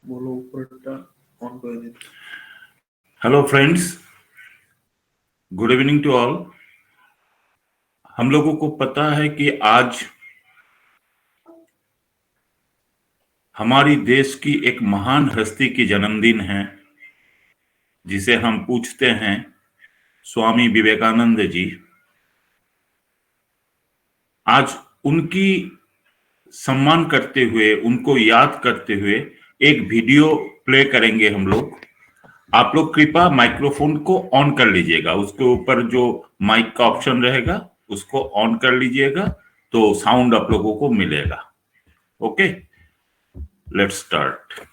বলো উপরেরটা অন করে দিতে। Hello friends, good evening to all. हम लोगों को पता है कि आज हमारी देश की एक महान हस्ती की जन्मदिन है, जिसे हम पूछते हैं स्वामी विवेकानंद जी। आज उनकी सम्मान करते हुए, उनको याद करते हुए एक वीडियो प्ले करेंगे हम लोग। आप लोग कृपया माइक्रोफोन को ऑन कर लीजिएगा, उसके ऊपर जो माइक का ऑप्शन रहेगा उसको ऑन कर लीजिएगा, तो साउंड आप लोगों को मिलेगा। Okay, let's start.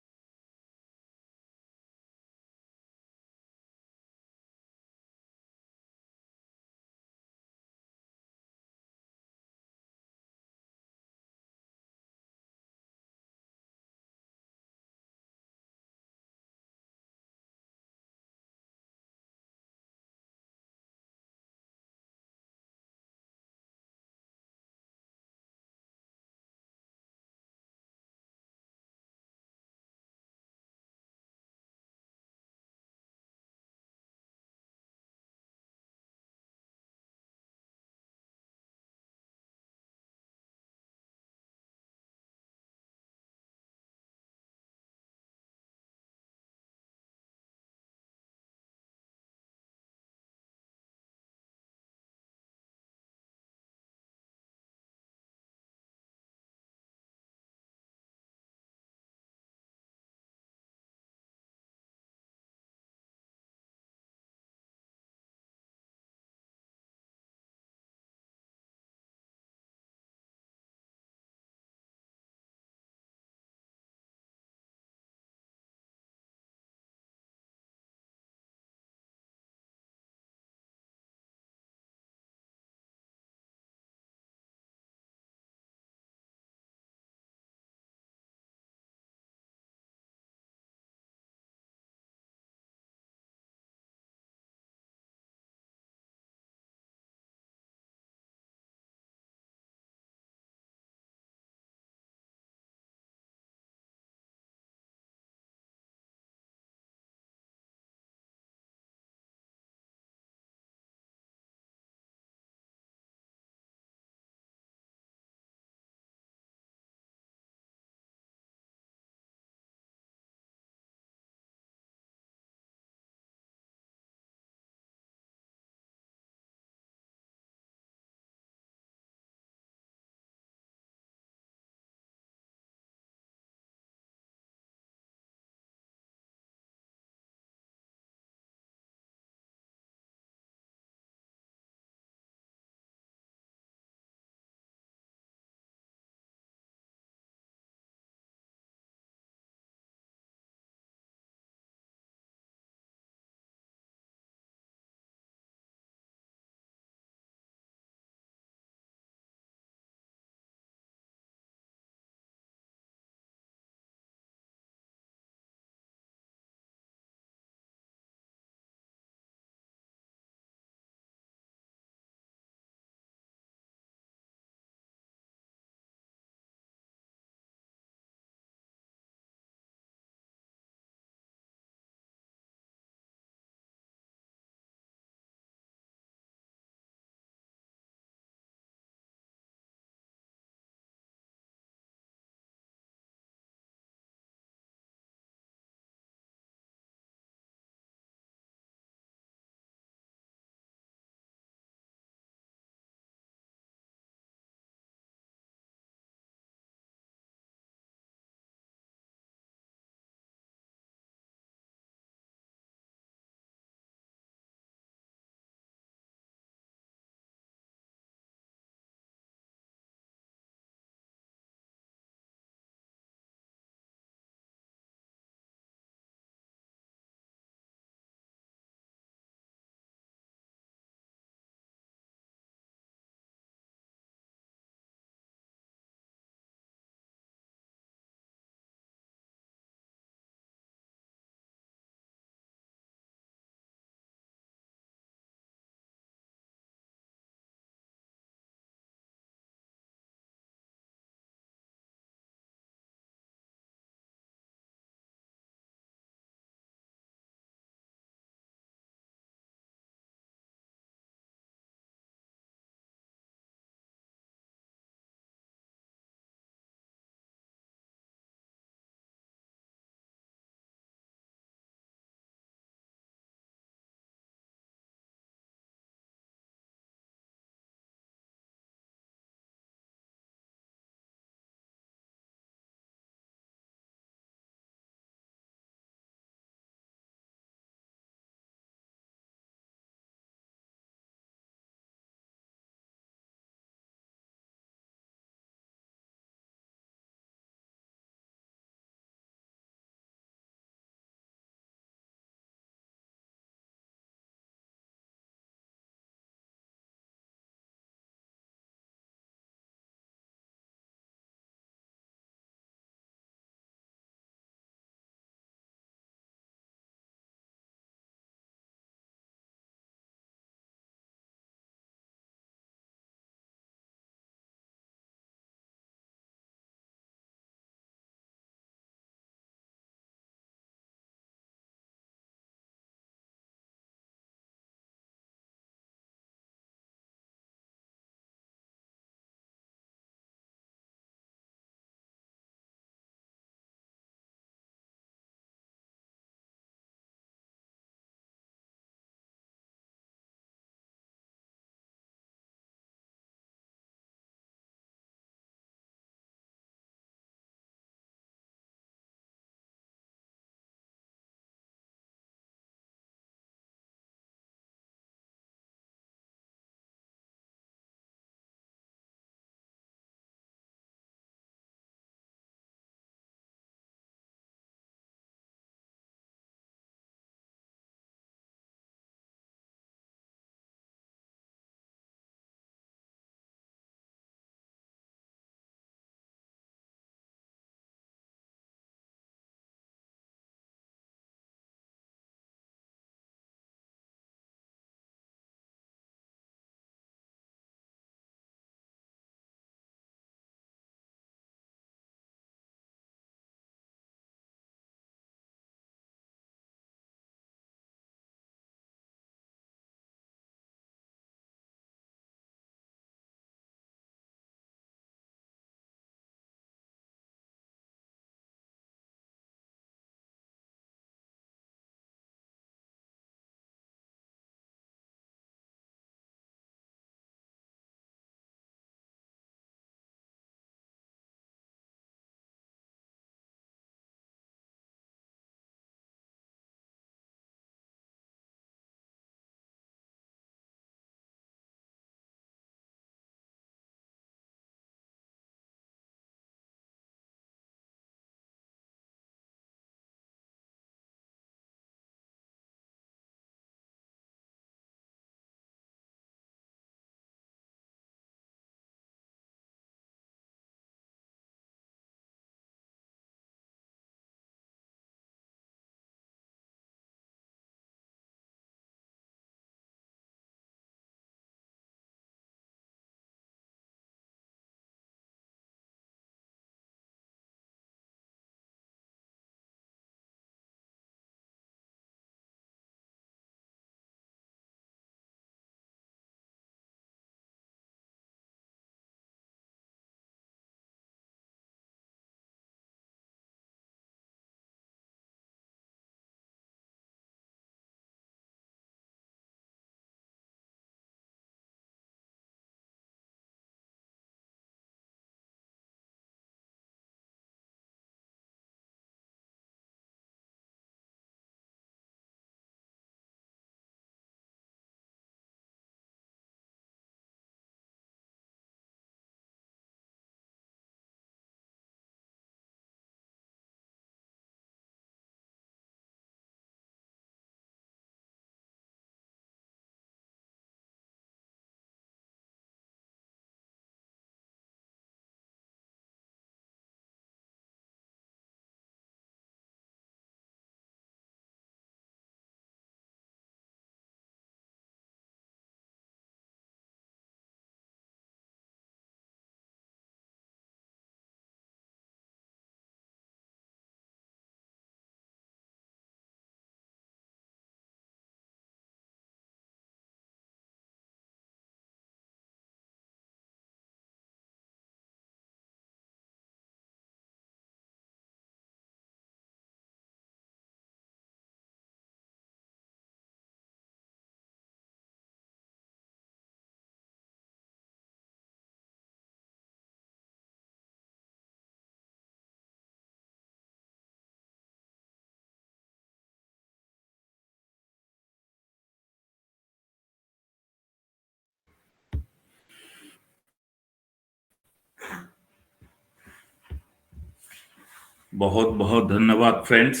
बहुत बहुत धन्यवाद फ्रेंड्स,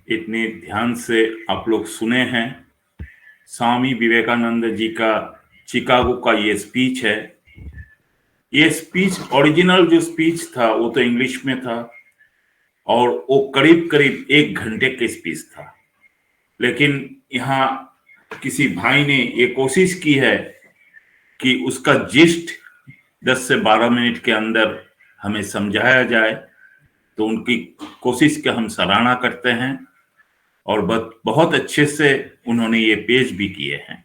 इतने ध्यान से आप लोग सुने हैं। स्वामी विवेकानंद जी का चिकागो का ये स्पीच है। ये स्पीच, ओरिजिनल जो स्पीच था वो तो इंग्लिश में था और वो करीब करीब 1 घंटे की स्पीच था, लेकिन यहाँ किसी भाई ने ये कोशिश की है कि उसका जिस्ट 10 से 12 मिनट के अंदर हमें समझाया जाए, तो उनकी कोशिश का हम सराहना करते हैं और बहुत अच्छे से उन्होंने ये पेश भी किए हैं,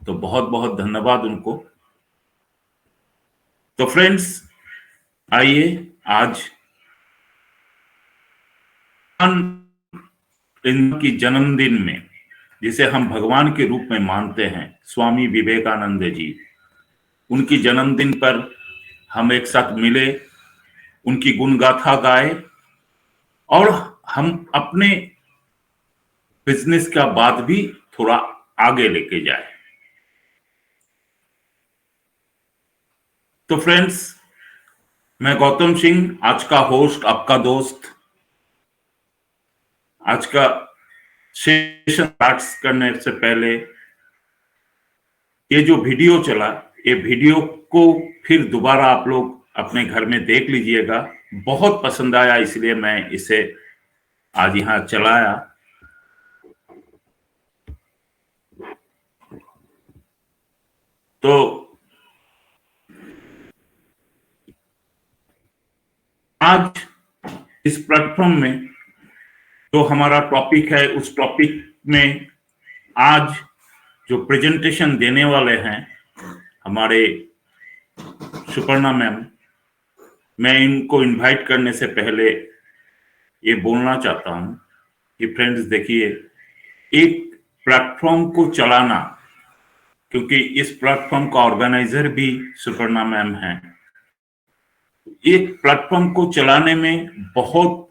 तो बहुत बहुत धन्यवाद उनको। तो फ्रेंड्स, आइए आज इनकी जन्मदिन में, जिसे हम भगवान के रूप में मानते हैं, स्वामी विवेकानंद जी, उनकी जन्मदिन पर हम एक साथ मिले, उनकी गुणगाथा गाए और हम अपने बिजनेस का बात भी थोड़ा आगे लेके जाए। तो फ्रेंड्स, मैं गौतम सिंह, आज का होस्ट, आपका दोस्त। आज का सेशन स्टार्ट करने से पहले ये जो वीडियो चला, ये वीडियो को फिर दोबारा आप लोग अपने घर में देख लीजिएगा। बहुत पसंद आया, इसलिए मैं इसे आज यहाँ चलाया। तो आज इस प्लेटफॉर्म में जो हमारा टॉपिक है, उस टॉपिक में आज जो प्रेजेंटेशन देने वाले हैं हमारे सुपर्णा मैम, मैं इनको इनवाइट करने से पहले ये बोलना चाहता हूं कि फ्रेंड्स देखिए, एक प्लेटफॉर्म को चलाना, क्योंकि इस प्लेटफॉर्म का ऑर्गेनाइजर भी सुपर्णा मैम हैं, एक प्लेटफॉर्म को चलाने में बहुत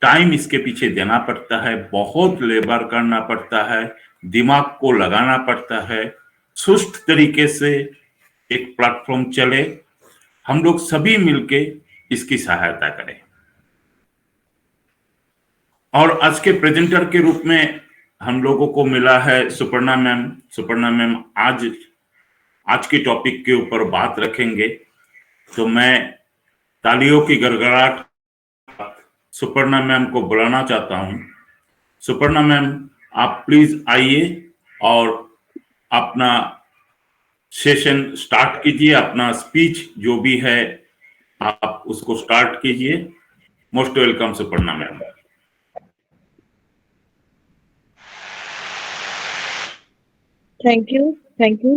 टाइम इसके पीछे देना पड़ता है, बहुत लेबर करना पड़ता है, दिमाग को लगाना पड़ता है, सुस्त तरीके से एक प्लेटफॉर्म चले। हम लोग सभी मिलके इसकी सहायता करें। और आज के प्रेजेंटर के रूप में हम लोगों को मिला है सुपर्णा मैम। सुपर्णा मैम आज के टॉपिक के ऊपर बात रखेंगे, तो मैं तालियों की गड़गड़ाहट सुपर्णा मैम को बुलाना चाहता हूं। सुपर्णा मैम, आप प्लीज आइए और अपना सेशन स्टार्ट कीजिए, अपना स्पीच जो भी है आप उसको स्टार्ट कीजिए। Most welcome Suparna ma'am. Thank you, thank you,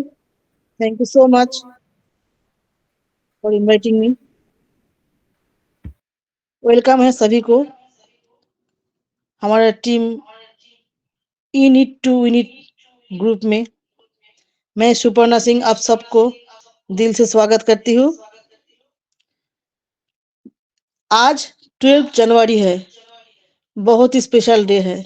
thank you so much for inviting me. Welcome है सभी को हमारा team in it to win it group में। मैं सुपर्णा सिंह आप सबको दिल से स्वागत करती हूँ। आज 12 जनवरी है, बहुत ही स्पेशल डे है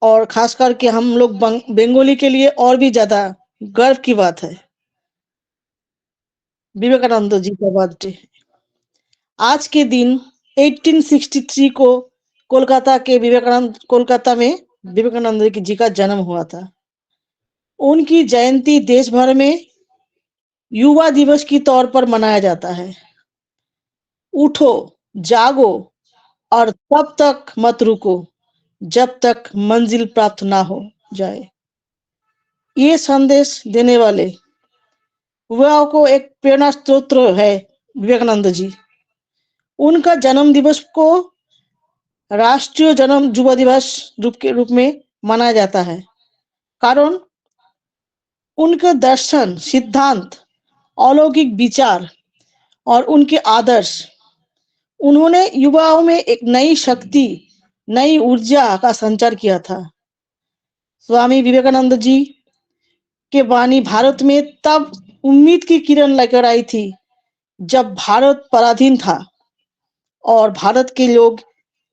और खास करके हम लोग बंगाली के लिए और भी ज्यादा गर्व की बात है। विवेकानंद जी का बर्थडे आज के दिन 1863 को कोलकाता में विवेकानंद जी का जन्म हुआ था। उनकी जयंती देश भर में युवा दिवस की तौर पर मनाया जाता है। उठो, जागो और तब तक मत रुको जब तक मंजिल प्राप्त ना हो जाए। ये संदेश देने वाले युवाओं को एक प्रेरणा स्रोत है विवेकानंद जी। उनका जन्म दिवस को राष्ट्रीय जन्म युवा दिवस के रूप में मनाया जाता है, कारण उनके दर्शन, सिद्धांत, अलौकिक विचार और उनके आदर्श, उन्होंने युवाओं में एक नई शक्ति, नई ऊर्जा का संचार किया था। स्वामी विवेकानंद जी के वाणी भारत में तब उम्मीद की किरण लेकर आई थी जब भारत पराधीन था और भारत के लोग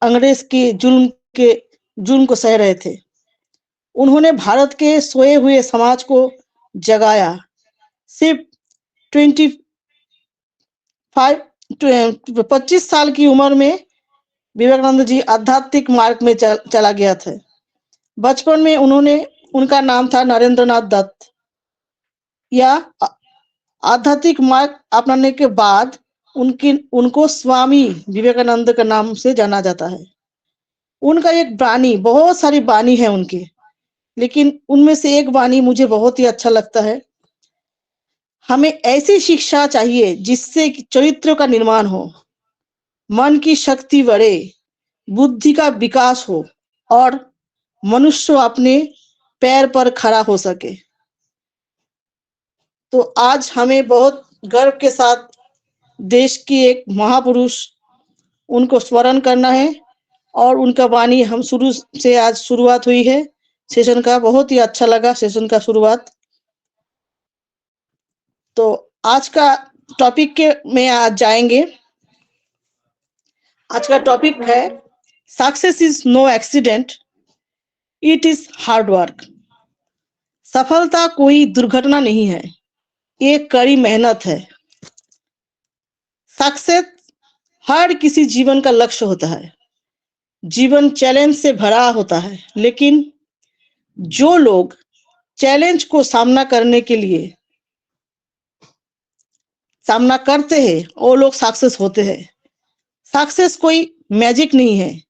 अंग्रेज के जुल्म को सह रहे थे। उन्होंने भारत के सोए हुए समाज को जगाया। सिर्फ 25 साल की उम्र में विवेकानंद जी आध्यात्मिक मार्ग में चला गया था। बचपन में उनका नाम था नरेंद्रनाथ दत्त। या आध्यात्मिक मार्ग अपनाने के बाद उनको स्वामी विवेकानंद के नाम से जाना जाता है। उनका एक वाणी, बहुत सारी वाणी है उनकी, लेकिन उनमें से एक वाणी मुझे बहुत ही अच्छा लगता है। हमें ऐसी शिक्षा चाहिए जिससे चरित्र का निर्माण हो, मन की शक्ति बढ़े, बुद्धि का विकास हो और मनुष्य अपने पैर पर खड़ा हो सके। तो आज हमें बहुत गर्व के साथ देश की एक महापुरुष उनको स्मरण करना है और उनका वाणी हम शुरू से आज शुरुआत हुई है सेशन का। बहुत ही अच्छा लगा सेशन का शुरुआत। तो आज का टॉपिक के में आज जाएंगे। आज का टॉपिक है success is no accident, it is hard work. सफलता कोई दुर्घटना नहीं है, एक कड़ी मेहनत है। सक्सेस हर किसी जीवन का लक्ष्य होता है। जीवन चैलेंज से भरा होता है, लेकिन जो लोग चैलेंज को सामना करते हैं वो लोग सक्सेस होते हैं। सक्सेस कोई मैजिक नहीं है,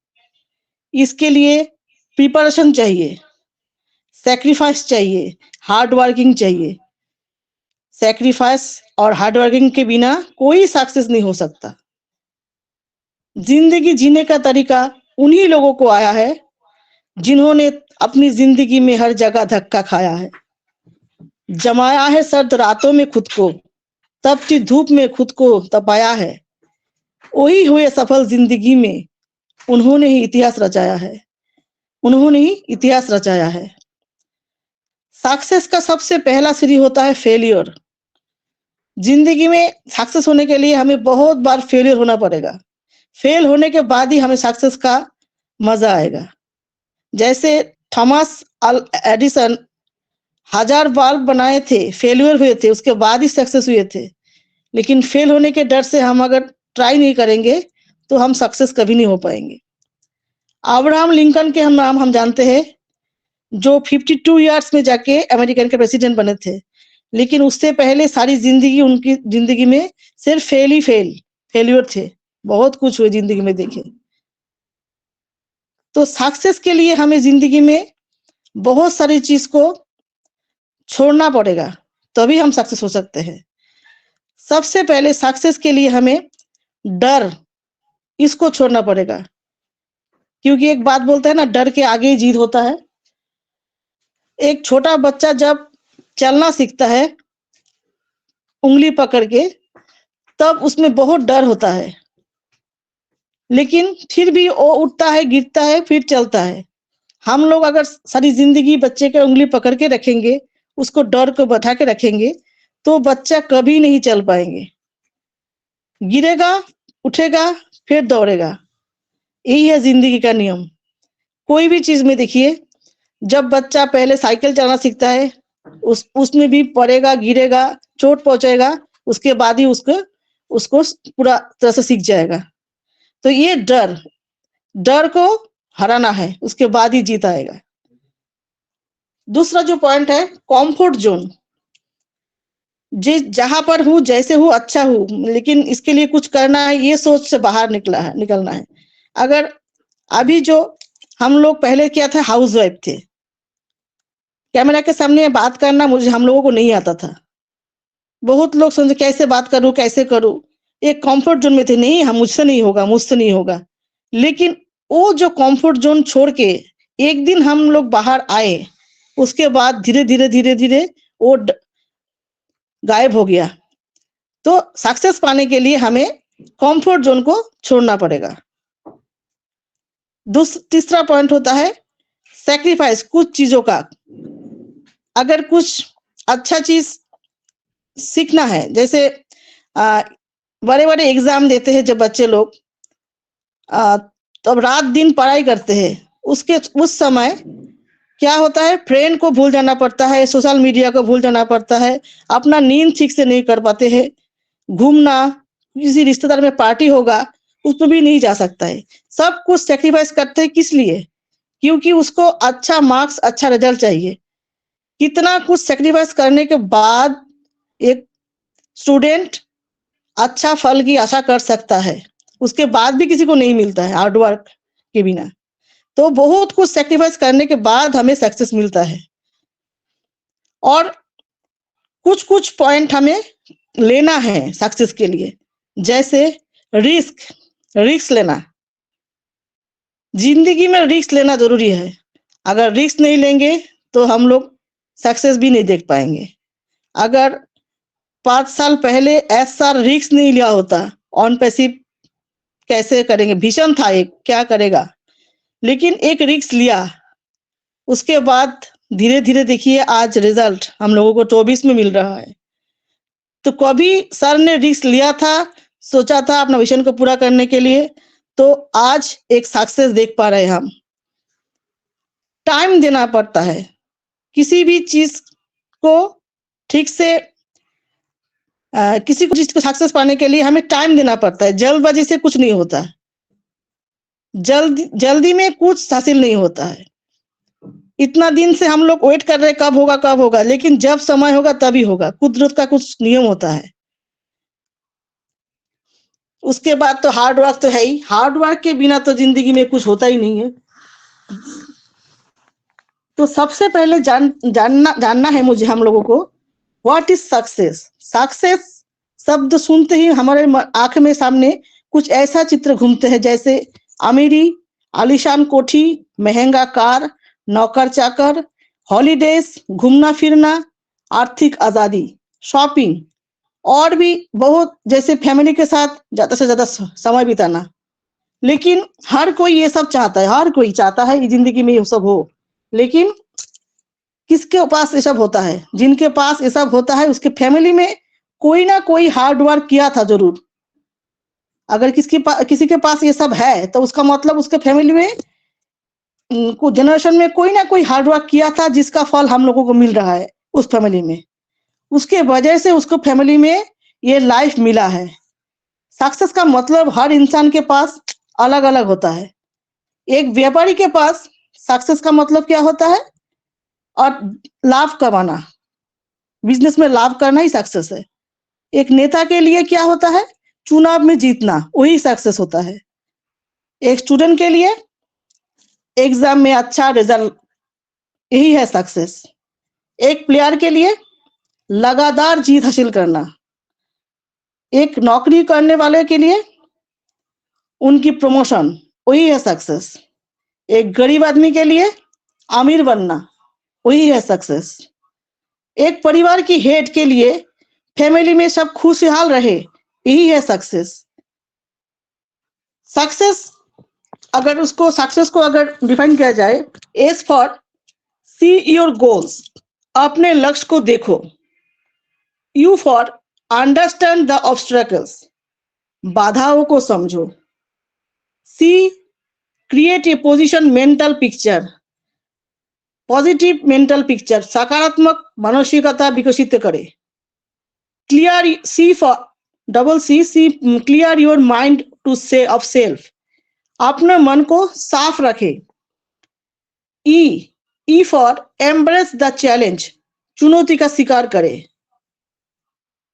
इसके लिए प्रिपरेशन चाहिए, सैक्रिफाइस चाहिए, हार्ड वर्किंग चाहिए। सैक्रिफाइस और हार्ड वर्किंग के बिना कोई सक्सेस नहीं हो सकता। जिंदगी जीने का तरीका उन्हीं लोगों को आया है जिन्होंने अपनी जिंदगी में हर जगह धक्का खाया है, जमाया है सर्द रातों में खुद को, तपती धूप में खुद को तपाया है। वही हुए सफल जिंदगी में, उन्होंने ही इतिहास रचाया है। सक्सेस का सबसे पहला सीढ़ी होता है फेलियर। जिंदगी में सक्सेस होने के लिए हमें बहुत बार फेलियर होना पड़ेगा। फेल होने के बाद ही हमें सक्सेस का मजा आएगा। जैसे थॉमस एडिसन 1000 बल्ब बनाए थे, फेलियर हुए थे, उसके बाद ही सक्सेस हुए थे। लेकिन फेल होने के डर से हम अगर ट्राई नहीं करेंगे तो हम सक्सेस कभी नहीं हो पाएंगे। अब्राहम लिंकन के नाम हम जानते हैं, जो 52 इयर्स में जाके अमेरिकन के प्रेसिडेंट बने थे, लेकिन उससे पहले सारी जिंदगी उनकी जिंदगी में सिर्फ फेलियर थे। बहुत कुछ हुए जिंदगी में देखे। तो सक्सेस के लिए हमें जिंदगी में बहुत सारी चीज को छोड़ना पड़ेगा, तभी हम सक्सेस हो सकते हैं। सबसे पहले सक्सेस के लिए हमें डर, इसको छोड़ना पड़ेगा, क्योंकि एक बात बोलते हैं ना, डर के आगे ही जीत होता है। एक छोटा बच्चा जब चलना सीखता है उंगली पकड़ के, तब उसमें बहुत डर होता है, लेकिन फिर भी वो उठता है, गिरता है, फिर चलता है। हम लोग अगर सारी जिंदगी बच्चे के उंगली पकड़ के रखेंगे, उसको डर को बैठा के रखेंगे, तो बच्चा कभी नहीं चल पाएंगे। गिरेगा, उठेगा, फिर दौड़ेगा। यही है जिंदगी का नियम। कोई भी चीज में देखिए, जब बच्चा पहले साइकिल चलाना सीखता है, उसमें भी पड़ेगा, गिरेगा, चोट पहुंचेगा, उसके बाद ही उसको पूरा तरह से सीख जाएगा। तो ये डर को हराना है, उसके बाद ही जीत आएगा। दूसरा जो पॉइंट है, कंफर्ट जोन। जहां पर हूँ, जैसे हूँ, अच्छा हूँ, लेकिन इसके लिए कुछ करना है, ये सोच से बाहर निकलना है। अगर अभी जो हम लोग पहले क्या था, हाउस वाइफ थे, कैमरा के सामने बात करना हम लोगों को नहीं आता था। बहुत लोग सोचते कैसे बात करूं, कैसे करूं, एक कंफर्ट जोन में थे, नहीं हम मुझसे नहीं होगा। लेकिन वो जो कंफर्ट जोन छोड़ के एक दिन हम लोग बाहर आए, उसके बाद धीरे धीरे वो गायब हो गया। तो सक्सेस पाने के लिए हमें कंफर्ट जोन को छोड़ना पड़ेगा। तीसरा पॉइंट होता है सैक्रिफाइस, कुछ चीजों का। अगर कुछ अच्छा चीज सीखना है, जैसे बड़े बड़े एग्जाम देते हैं जब बच्चे लोग, तो अब रात दिन पढ़ाई करते हैं, उस समय क्या होता है, फ्रेंड को भूल जाना पड़ता है, सोशल मीडिया को भूल जाना पड़ता है, अपना नींद ठीक से नहीं कर पाते हैं, घूमना, किसी रिश्तेदार में पार्टी होगा उस पर भी नहीं जा सकता है। सब कुछ सेक्रीफाइस करते हैं, किस लिए? क्योंकि उसको अच्छा मार्क्स, अच्छा रिजल्ट चाहिए। कितना कुछ सेक्रीफाइस करने के बाद एक स्टूडेंट अच्छा फल की आशा कर सकता है, उसके बाद भी किसी को नहीं मिलता है हार्ड वर्क के बिना। तो बहुत कुछ सेक्रीफाइस करने के बाद हमें सक्सेस मिलता है। और कुछ कुछ पॉइंट हमें लेना है सक्सेस के लिए, जैसे रिस्क लेना। जिंदगी में रिस्क लेना जरूरी है। अगर रिस्क नहीं लेंगे तो हम लोग सक्सेस भी नहीं देख पाएंगे। अगर 5 साल पहले ऐसा रिस्क नहीं लिया होता, ऑन पैसिव कैसे करेंगे, भीषण था एक, क्या करेगा, लेकिन एक रिस्क लिया, उसके बाद धीरे धीरे देखिए आज रिजल्ट हम लोगों को 24 में मिल रहा है। तो कभी सर ने रिस्क लिया था, सोचा था अपना विजन को पूरा करने के लिए, तो आज एक सक्सेस देख पा रहे हैं हम। टाइम देना पड़ता है किसी भी चीज को, ठीक से किसी को चीज को सक्सेस पाने के लिए हमें टाइम देना पड़ता है। जल्दबाजी से कुछ नहीं होता, जल्दी में कुछ हासिल नहीं होता है। इतना दिन से हम लोग वेट कर रहे हैं कब होगा, लेकिन जब समय होगा तभी होगा। कुदरत का कुछ नियम होता है। उसके बाद तो हार्ड वर्क तो है ही, हार्ड वर्क के बिना तो जिंदगी में कुछ होता ही नहीं है। तो सबसे पहले जानना है मुझे हम लोगों को, व्हाट इज सक्सेस। सक्सेस शब्द सुनते ही हमारे आंख में सामने कुछ ऐसा चित्र घूमते हैं, जैसे अमीरी, आलीशान कोठी, महंगा कार, नौकर चाकर, हॉलीडेज, घूमना फिरना, आर्थिक आजादी, शॉपिंग, और भी बहुत, जैसे फैमिली के साथ ज्यादा से ज्यादा समय बिताना। लेकिन हर कोई ये सब चाहता है, हर कोई चाहता है कि जिंदगी में ये सब हो, लेकिन किसके पास ये सब होता है? जिनके पास ये सब होता है उसके फैमिली में कोई ना कोई हार्ड वर्क किया था जरूर। अगर किसी के पास ये सब है तो उसका मतलब उसके फैमिली में को जनरेशन में कोई ना कोई हार्ड वर्क किया था, जिसका फल हम लोगों को मिल रहा है उस फैमिली में। उसके वजह से उसको फैमिली में ये लाइफ मिला है। सक्सेस का मतलब हर इंसान के पास अलग अलग होता है। एक व्यापारी के पास सक्सेस का मतलब क्या होता है, और लाभ कमाना, बिजनेस में लाभ करना ही सक्सेस है। एक नेता के लिए क्या होता है, चुनाव में जीतना, वही सक्सेस होता है। एक स्टूडेंट के लिए एग्जाम में अच्छा रिजल्ट, यही है सक्सेस। एक प्लेयर के लिए लगातार जीत हासिल करना, एक नौकरी करने वाले के लिए उनकी प्रमोशन, वही है सक्सेस। एक गरीब आदमी के लिए अमीर बनना, वही है सक्सेस। एक परिवार की हेड के लिए फैमिली में सब खुशहाल रहे, यही है सक्सेस। सक्सेस को अगर डिफाइन किया जाए, S for see your goals, अपने लक्ष्य को देखो। U for understand the obstacles, बाधाओं को समझो। C create a position mental picture, positive mental picture, सकारात्मक मानसिकता विकसित करे। Clear C clear your mind to say of self, अपने मन को साफ रखे। E for embrace the challenge, चुनौती का स्वीकार करे।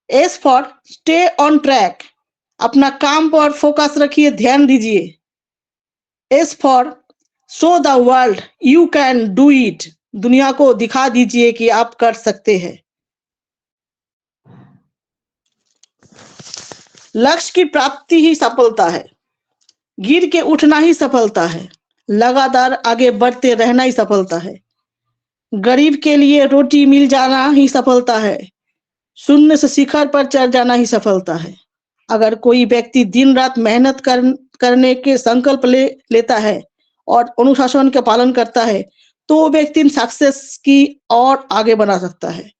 S for stay on track, अपना काम पर फोकस रखिए, ध्यान दीजिए। S for show the world you can do it, दुनिया को दिखा दीजिए कि आप कर सकते हैं। लक्ष्य की प्राप्ति ही सफलता है, गिर के उठना ही सफलता है, लगातार आगे बढ़ते रहना ही सफलता है। गरीब के लिए रोटी मिल जाना ही सफलता है, शून्य से शिखर पर चढ़ जाना ही सफलता है। अगर कोई व्यक्ति दिन रात मेहनत करने के संकल्प लेता है और अनुशासन का पालन करता है, तो वो व्यक्ति सक्सेस की और आगे बढ़ा सकता है।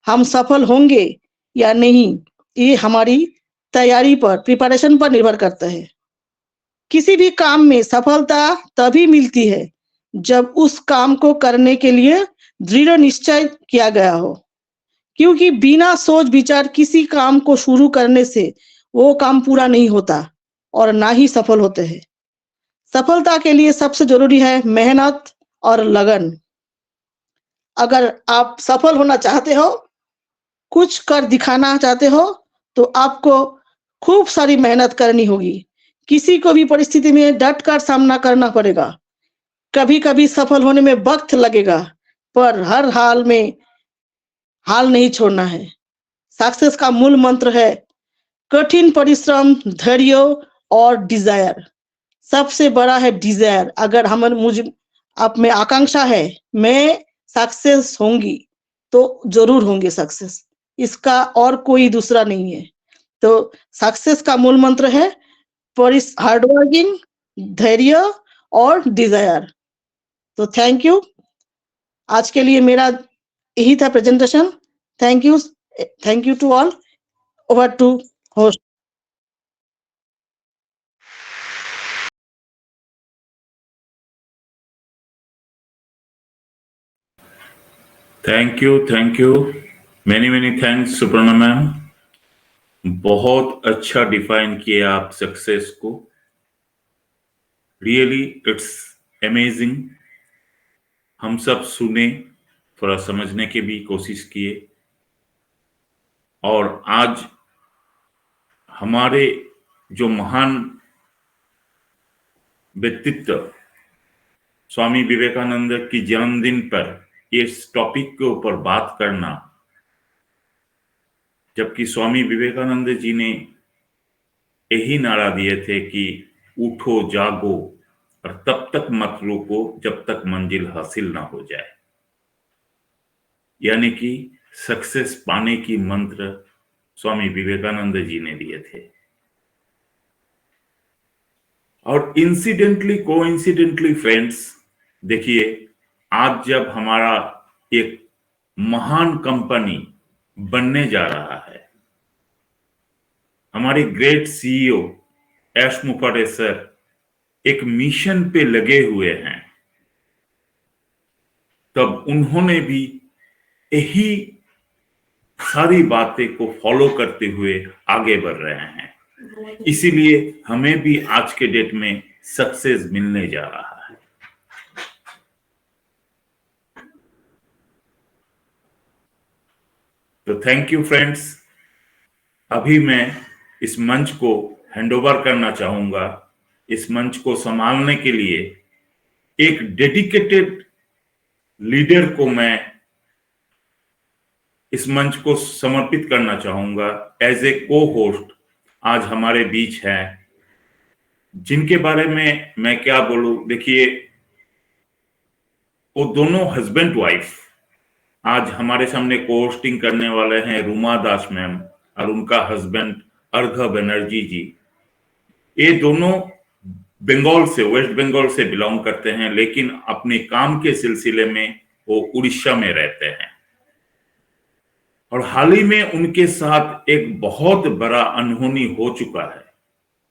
हम सफल होंगे या नहीं, ये हमारी तैयारी पर, प्रिपरेशन पर निर्भर करता है। किसी भी काम में सफलता तभी मिलती है जब उस काम को करने के लिए दृढ़ निश्चय किया गया हो, क्योंकि बिना सोच विचार किसी काम को शुरू करने से वो काम पूरा नहीं होता और ना ही सफल होते हैं। सफलता के लिए सबसे जरूरी है मेहनत और लगन। अगर आप सफल होना चाहते हो, कुछ कर दिखाना चाहते हो, तो आपको खूब सारी मेहनत करनी होगी। किसी को भी परिस्थिति में डट कर सामना करना पड़ेगा। कभी कभी सफल होने में वक्त लगेगा, पर हर हाल में हाल नहीं छोड़ना है। सक्सेस का मूल मंत्र है कठिन परिश्रम, धैर्य और डिजायर। सबसे बड़ा है डिजायर। अगर मुझ आप में आकांक्षा है मैं सक्सेस होंगी, तो जरूर होंगे सक्सेस। इसका और कोई दूसरा नहीं है। तो सक्सेस का मूल मंत्र है हार्डवर्किंग, धैर्य और डिजायर। तो थैंक यू। आज के लिए मेरा यही था presentation. Thank you to all. Over to host. Thank you many thanks Suparna ma'am. बहुत अच्छा डिफाइन किया आप सक्सेस को। Really it's amazing. हम सब सुने, थोड़ा समझने की भी कोशिश किए, और आज हमारे जो महान व्यक्तित्व स्वामी विवेकानंद की जन्मदिन पर इस टॉपिक के ऊपर बात करना, जबकि स्वामी विवेकानंद जी ने यही नारा दिए थे कि उठो जागो और तब तक मत रुको जब तक मंजिल हासिल ना हो जाए। यानी कि सक्सेस पाने की मंत्र स्वामी विवेकानंद जी ने दिए थे। और कोइंसिडेंटली फ्रेंड्स, देखिए आज जब हमारा एक महान कंपनी बनने जा रहा है, हमारे great CEO S Mukherjee sir एक मिशन पे लगे हुए हैं, तब उन्होंने भी यही सारी बातें को फॉलो करते हुए आगे बढ़ रहे हैं। इसीलिए हमें भी आज के डेट में सक्सेस मिलने जा रहा है। तो थैंक यू फ्रेंड्स। अभी मैं इस मंच को हैंडओवर करना चाहूंगा। इस मंच को संभालने के लिए एक डेडिकेटेड लीडर को मैं इस मंच को समर्पित करना चाहूंगा। एज ए को होस्ट आज हमारे बीच है, जिनके बारे में मैं क्या बोलूं। देखिए, वो दोनों हस्बैंड वाइफ आज हमारे सामने को होस्टिंग करने वाले हैं, रूमा दास मैम और उनका हस्बैंड अर्घ बनर्जी जी। ये दोनों बंगाल से, वेस्ट बंगाल से बिलोंग करते हैं, लेकिन अपने काम के सिलसिले में वो उड़ीसा में रहते हैं। और हाल ही में उनके साथ एक बहुत बड़ा अनहोनी हो चुका है,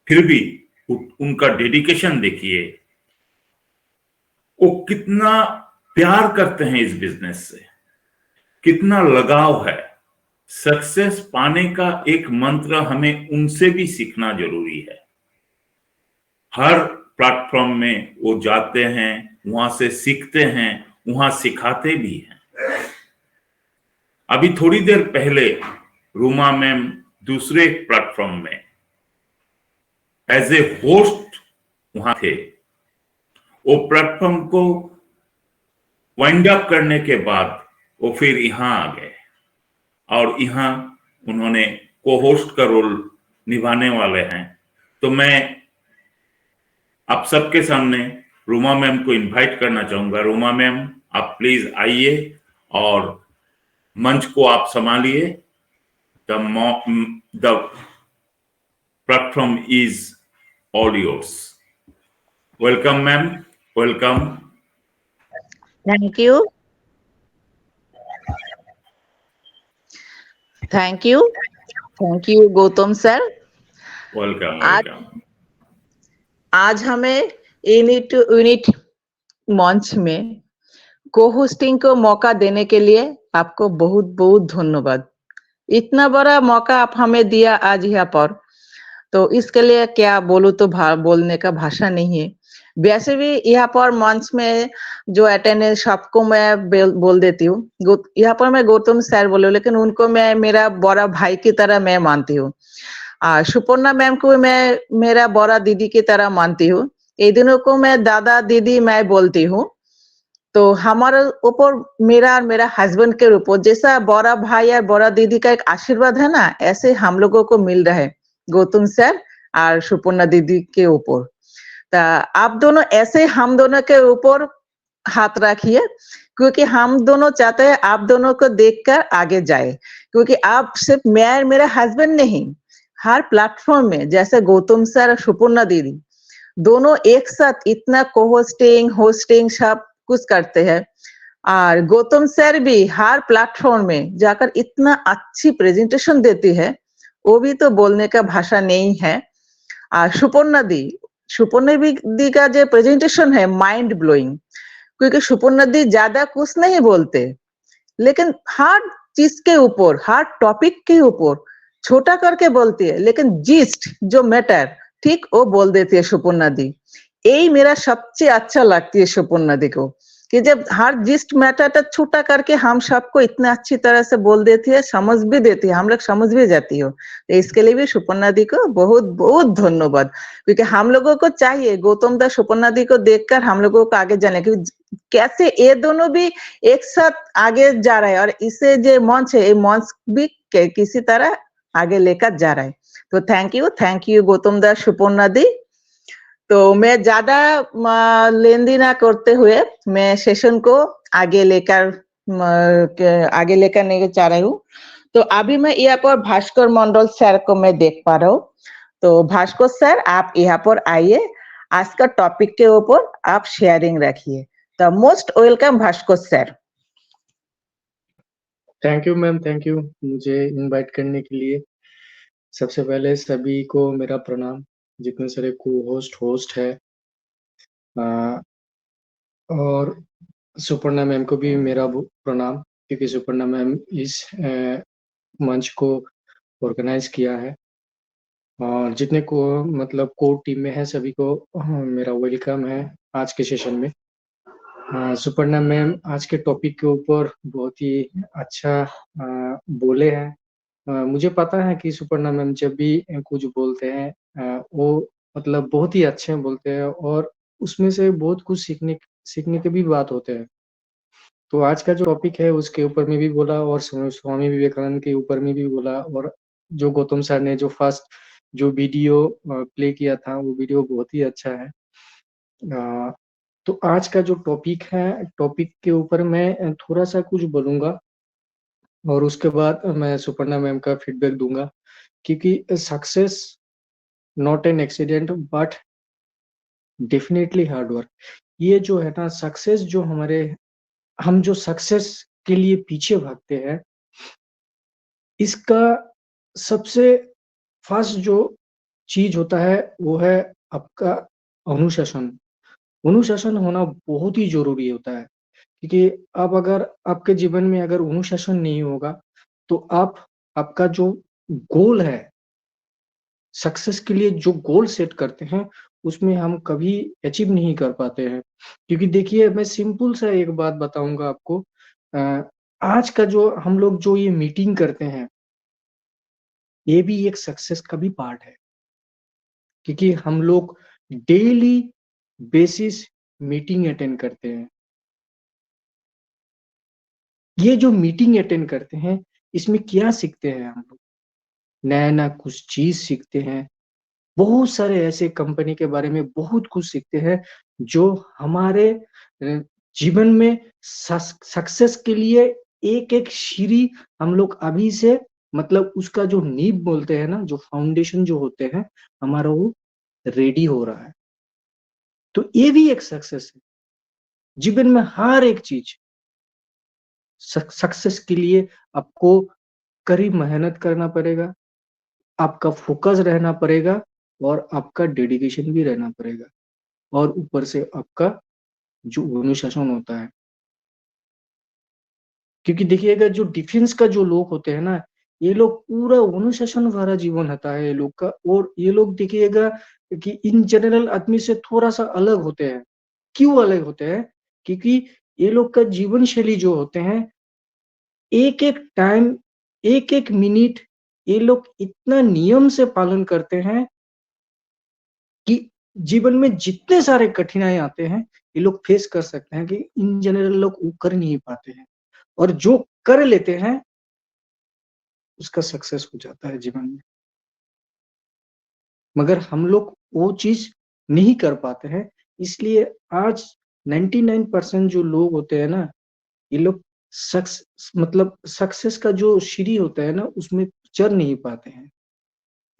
फिर भी उनका डेडिकेशन देखिए। वो कितना प्यार करते हैं इस बिजनेस से, कितना लगाव है। सक्सेस पाने का एक मंत्र हमें उनसे भी सीखना जरूरी है। हर प्लेटफॉर्म में वो जाते हैं, वहां से सीखते हैं, वहां सिखाते भी हैं। अभी थोड़ी देर पहले रूमा मैम दूसरे प्लेटफॉर्म में एज ए होस्ट वहां थे। वो प्लेटफॉर्म को वाइंड अप करने के बाद वो फिर यहां आ गए और यहां उन्होंने को होस्ट का रोल निभाने वाले हैं। तो मैं आप सबके सामने रूमा मैम को इनवाइट करना चाहूंगा। रूमा मैम, आप प्लीज आइए और मंच को आप संभालिए। The platform is all yours. Welcome ma'am, welcome. Thank you, thank you Gautam sir. Welcome. आज हमें यूनिट मंच में को होस्टिंग को मौका देने के लिए आपको बहुत बहुत धन्यवाद। इतना बड़ा मौका आप हमें दिया आज यहाँ पर। तो इसके लिए क्या बोलूं, तो बोलने का भाषा नहीं है। वैसे भी यहाँ पर मंच में जो अटेंड है सबको मैं बोल देती हूँ। यहाँ पर मैं गौतम सर बोले, लेकिन उनको मैं मेरा बड़ा भाई की तरह मैं मानती हूँ। सुपर्णा मैम को मैं मेरा बड़ा दीदी की तरह मानती हूँ। ये दिनों को मैं दादा दीदी मैं बोलती हूँ। तो हमारे ऊपर मेरा और मेरा हस्बैंड के ऊपर जैसा बड़ा भाई और बड़ा दीदी का एक आशीर्वाद है ना, ऐसे हम लोगों को मिल रहा है गौतम सर और सुपर्णा दीदी के ऊपर। तो आप दोनों ऐसे हम दोनों के ऊपर हाथ रखिए, क्योंकि हम दोनों चाहते हैं आप दोनों को देखकर आगे जाए। क्योंकि आप सिर्फ मैं और मेरा हस्बैंड नहीं, हर प्लेटफॉर्म में जैसे गौतम सर और सुपर्णा दीदी दोनों एक साथ इतना को-होस्टिंग होस्टिंग सब कुछ करते हैं। और गौतम सर भी हर प्लेटफॉर्म में जाकर इतना अच्छी प्रेजेंटेशन देती है, वो भी तो बोलने का भाषा नहीं है। और सुपर्णा दी का जो प्रेजेंटेशन है माइंड ब्लोइंग, क्योंकि सुपर्णा दी ज्यादा कुछ नहीं बोलते, लेकिन हर चीज के ऊपर हर टॉपिक के ऊपर छोटा करके बोलती है, लेकिन जिस्ट जो मैटर ठीक वो बोल देती है सुपर्णा दी। यही मेरा सबसे अच्छा लगती है सुपर्णा दी को, कि जब हर जिस्ट मैटर छोटा करके हम सबको इतना अच्छी तरह से बोल देती है, समझ भी देती है, हम लोग समझ भी जाती हो। तो इसके लिए भी सुपर्णा दी को बहुत बहुत धन्यवाद। क्योंकि हम लोगों को चाहिए गौतम दा सुपर्णा दी को देखकर हम लोगों को आगे जाने, क्योंकि कैसे ये दोनों भी एक साथ आगे जा रहा है, और इसे जो मंच है ये मंच भी किसी तरह आगे लेकर जा रहा है। तो थैंक यू गौतम दा सुपर्णा दी। तो मैं ज्यादा लेंदी ना करते हुए मैं सेशन को आगे लेकर नहीं चाह रही हूँ। तो अभी मैं यहाँ पर भास्कर मंडल सर को मैं देख पा रहा हूँ। तो भास्कर सर आप यहाँ पर आइए, आज का टॉपिक के ऊपर आप शेयरिंग रखिए। तो most welcome Bhaskar sir. Thank you ma'am, thank you मुझे इनवाइट करने के लिए। सबसे पहले सभी को मेरा प्रणाम, जितने सारे होस्ट है, और सुपर्णा मैम को भी मेरा प्रणाम, क्योंकि सुपर्णा मैम इस मंच को ऑर्गेनाइज किया है। और जितने को मतलब कोर टीम में है सभी को मेरा वेलकम है आज के सेशन में। सुपर्णा मैम आज के टॉपिक के ऊपर बहुत ही अच्छा बोले हैं। मुझे पता है कि सुपर्णा मैम जब भी कुछ बोलते हैं वो मतलब बहुत ही अच्छे बोलते हैं, और उसमें से बहुत कुछ सीखने के भी बात होते हैं। तो आज का जो टॉपिक है उसके ऊपर में भी बोला, और स्वामी विवेकानंद के ऊपर में भी बोला, और जो गौतम सर ने जो फर्स्ट जो वीडियो प्ले किया था वो वीडियो बहुत ही अच्छा है। तो आज का जो टॉपिक है, टॉपिक के ऊपर मैं थोड़ा सा कुछ बोलूंगा, और उसके बाद मैं सुपर्णा मैम का फीडबैक दूंगा। क्योंकि success not an accident but definitely hard work. ये जो है ना सक्सेस, जो हम जो सक्सेस के लिए पीछे भागते हैं, इसका सबसे फर्स्ट जो चीज होता है वो है आपका अनुशासन। अनुशासन होना बहुत ही जरूरी होता है, क्योंकि अब अगर आपके जीवन में अगर अनुशासन नहीं होगा तो आपका जो गोल है, सक्सेस के लिए जो गोल सेट करते हैं उसमें हम कभी अचीव नहीं कर पाते हैं। क्योंकि देखिए मैं सिंपल सा एक बात बताऊंगा आपको। आज का जो हम लोग जो ये मीटिंग करते हैं, ये भी एक सक्सेस का भी पार्ट है, क्योंकि हम लोग डेली बेसिस मीटिंग अटेंड करते हैं। ये जो मीटिंग अटेंड करते हैं इसमें क्या सीखते हैं हम लोग? नया नया कुछ चीज सीखते हैं। बहुत सारे ऐसे कंपनी के बारे में बहुत कुछ सीखते हैं जो हमारे जीवन में सक्सेस के लिए एक एक सीढ़ी हम लोग अभी से, मतलब उसका जो नींव बोलते हैं ना, जो फाउंडेशन जो होते हैं हमारा, वो रेडी हो रहा है। तो ये भी एक सक्सेस है। जीवन में हर एक चीज सक्सेस के लिए आपको कड़ी मेहनत करना पड़ेगा, आपका फोकस रहना पड़ेगा, और आपका डेडिकेशन भी रहना पड़ेगा, और ऊपर से आपका जो अनुशासन होता है। क्योंकि देखिएगा जो डिफेंस का जो लोग होते हैं ना, ये लोग पूरा अनुशासन भरा जीवन होता है ये लोग का। और ये लोग देखिएगा कि इन जनरल आदमी से थोड़ा सा अलग होते हैं। क्यों अलग होते हैं? क्योंकि ये लोग का जीवन शैली जो होते हैं, एक एक टाइम, एक एक मिनट ये लोग इतना नियम से पालन करते हैं कि जीवन में जितने सारे कठिनाई आते हैं ये लोग फेस कर सकते हैं, कि इन जनरल लोग वो कर नहीं पाते हैं। और जो कर लेते हैं उसका सक्सेस हो जाता है जीवन में। मगर हम लोग वो चीज नहीं कर पाते हैं। इसलिए आज 99% जो लोग होते हैं ना, ये लोग मतलब सक्सेस का जो सीढ़ी होता है ना उसमें चढ़ नहीं पाते हैं।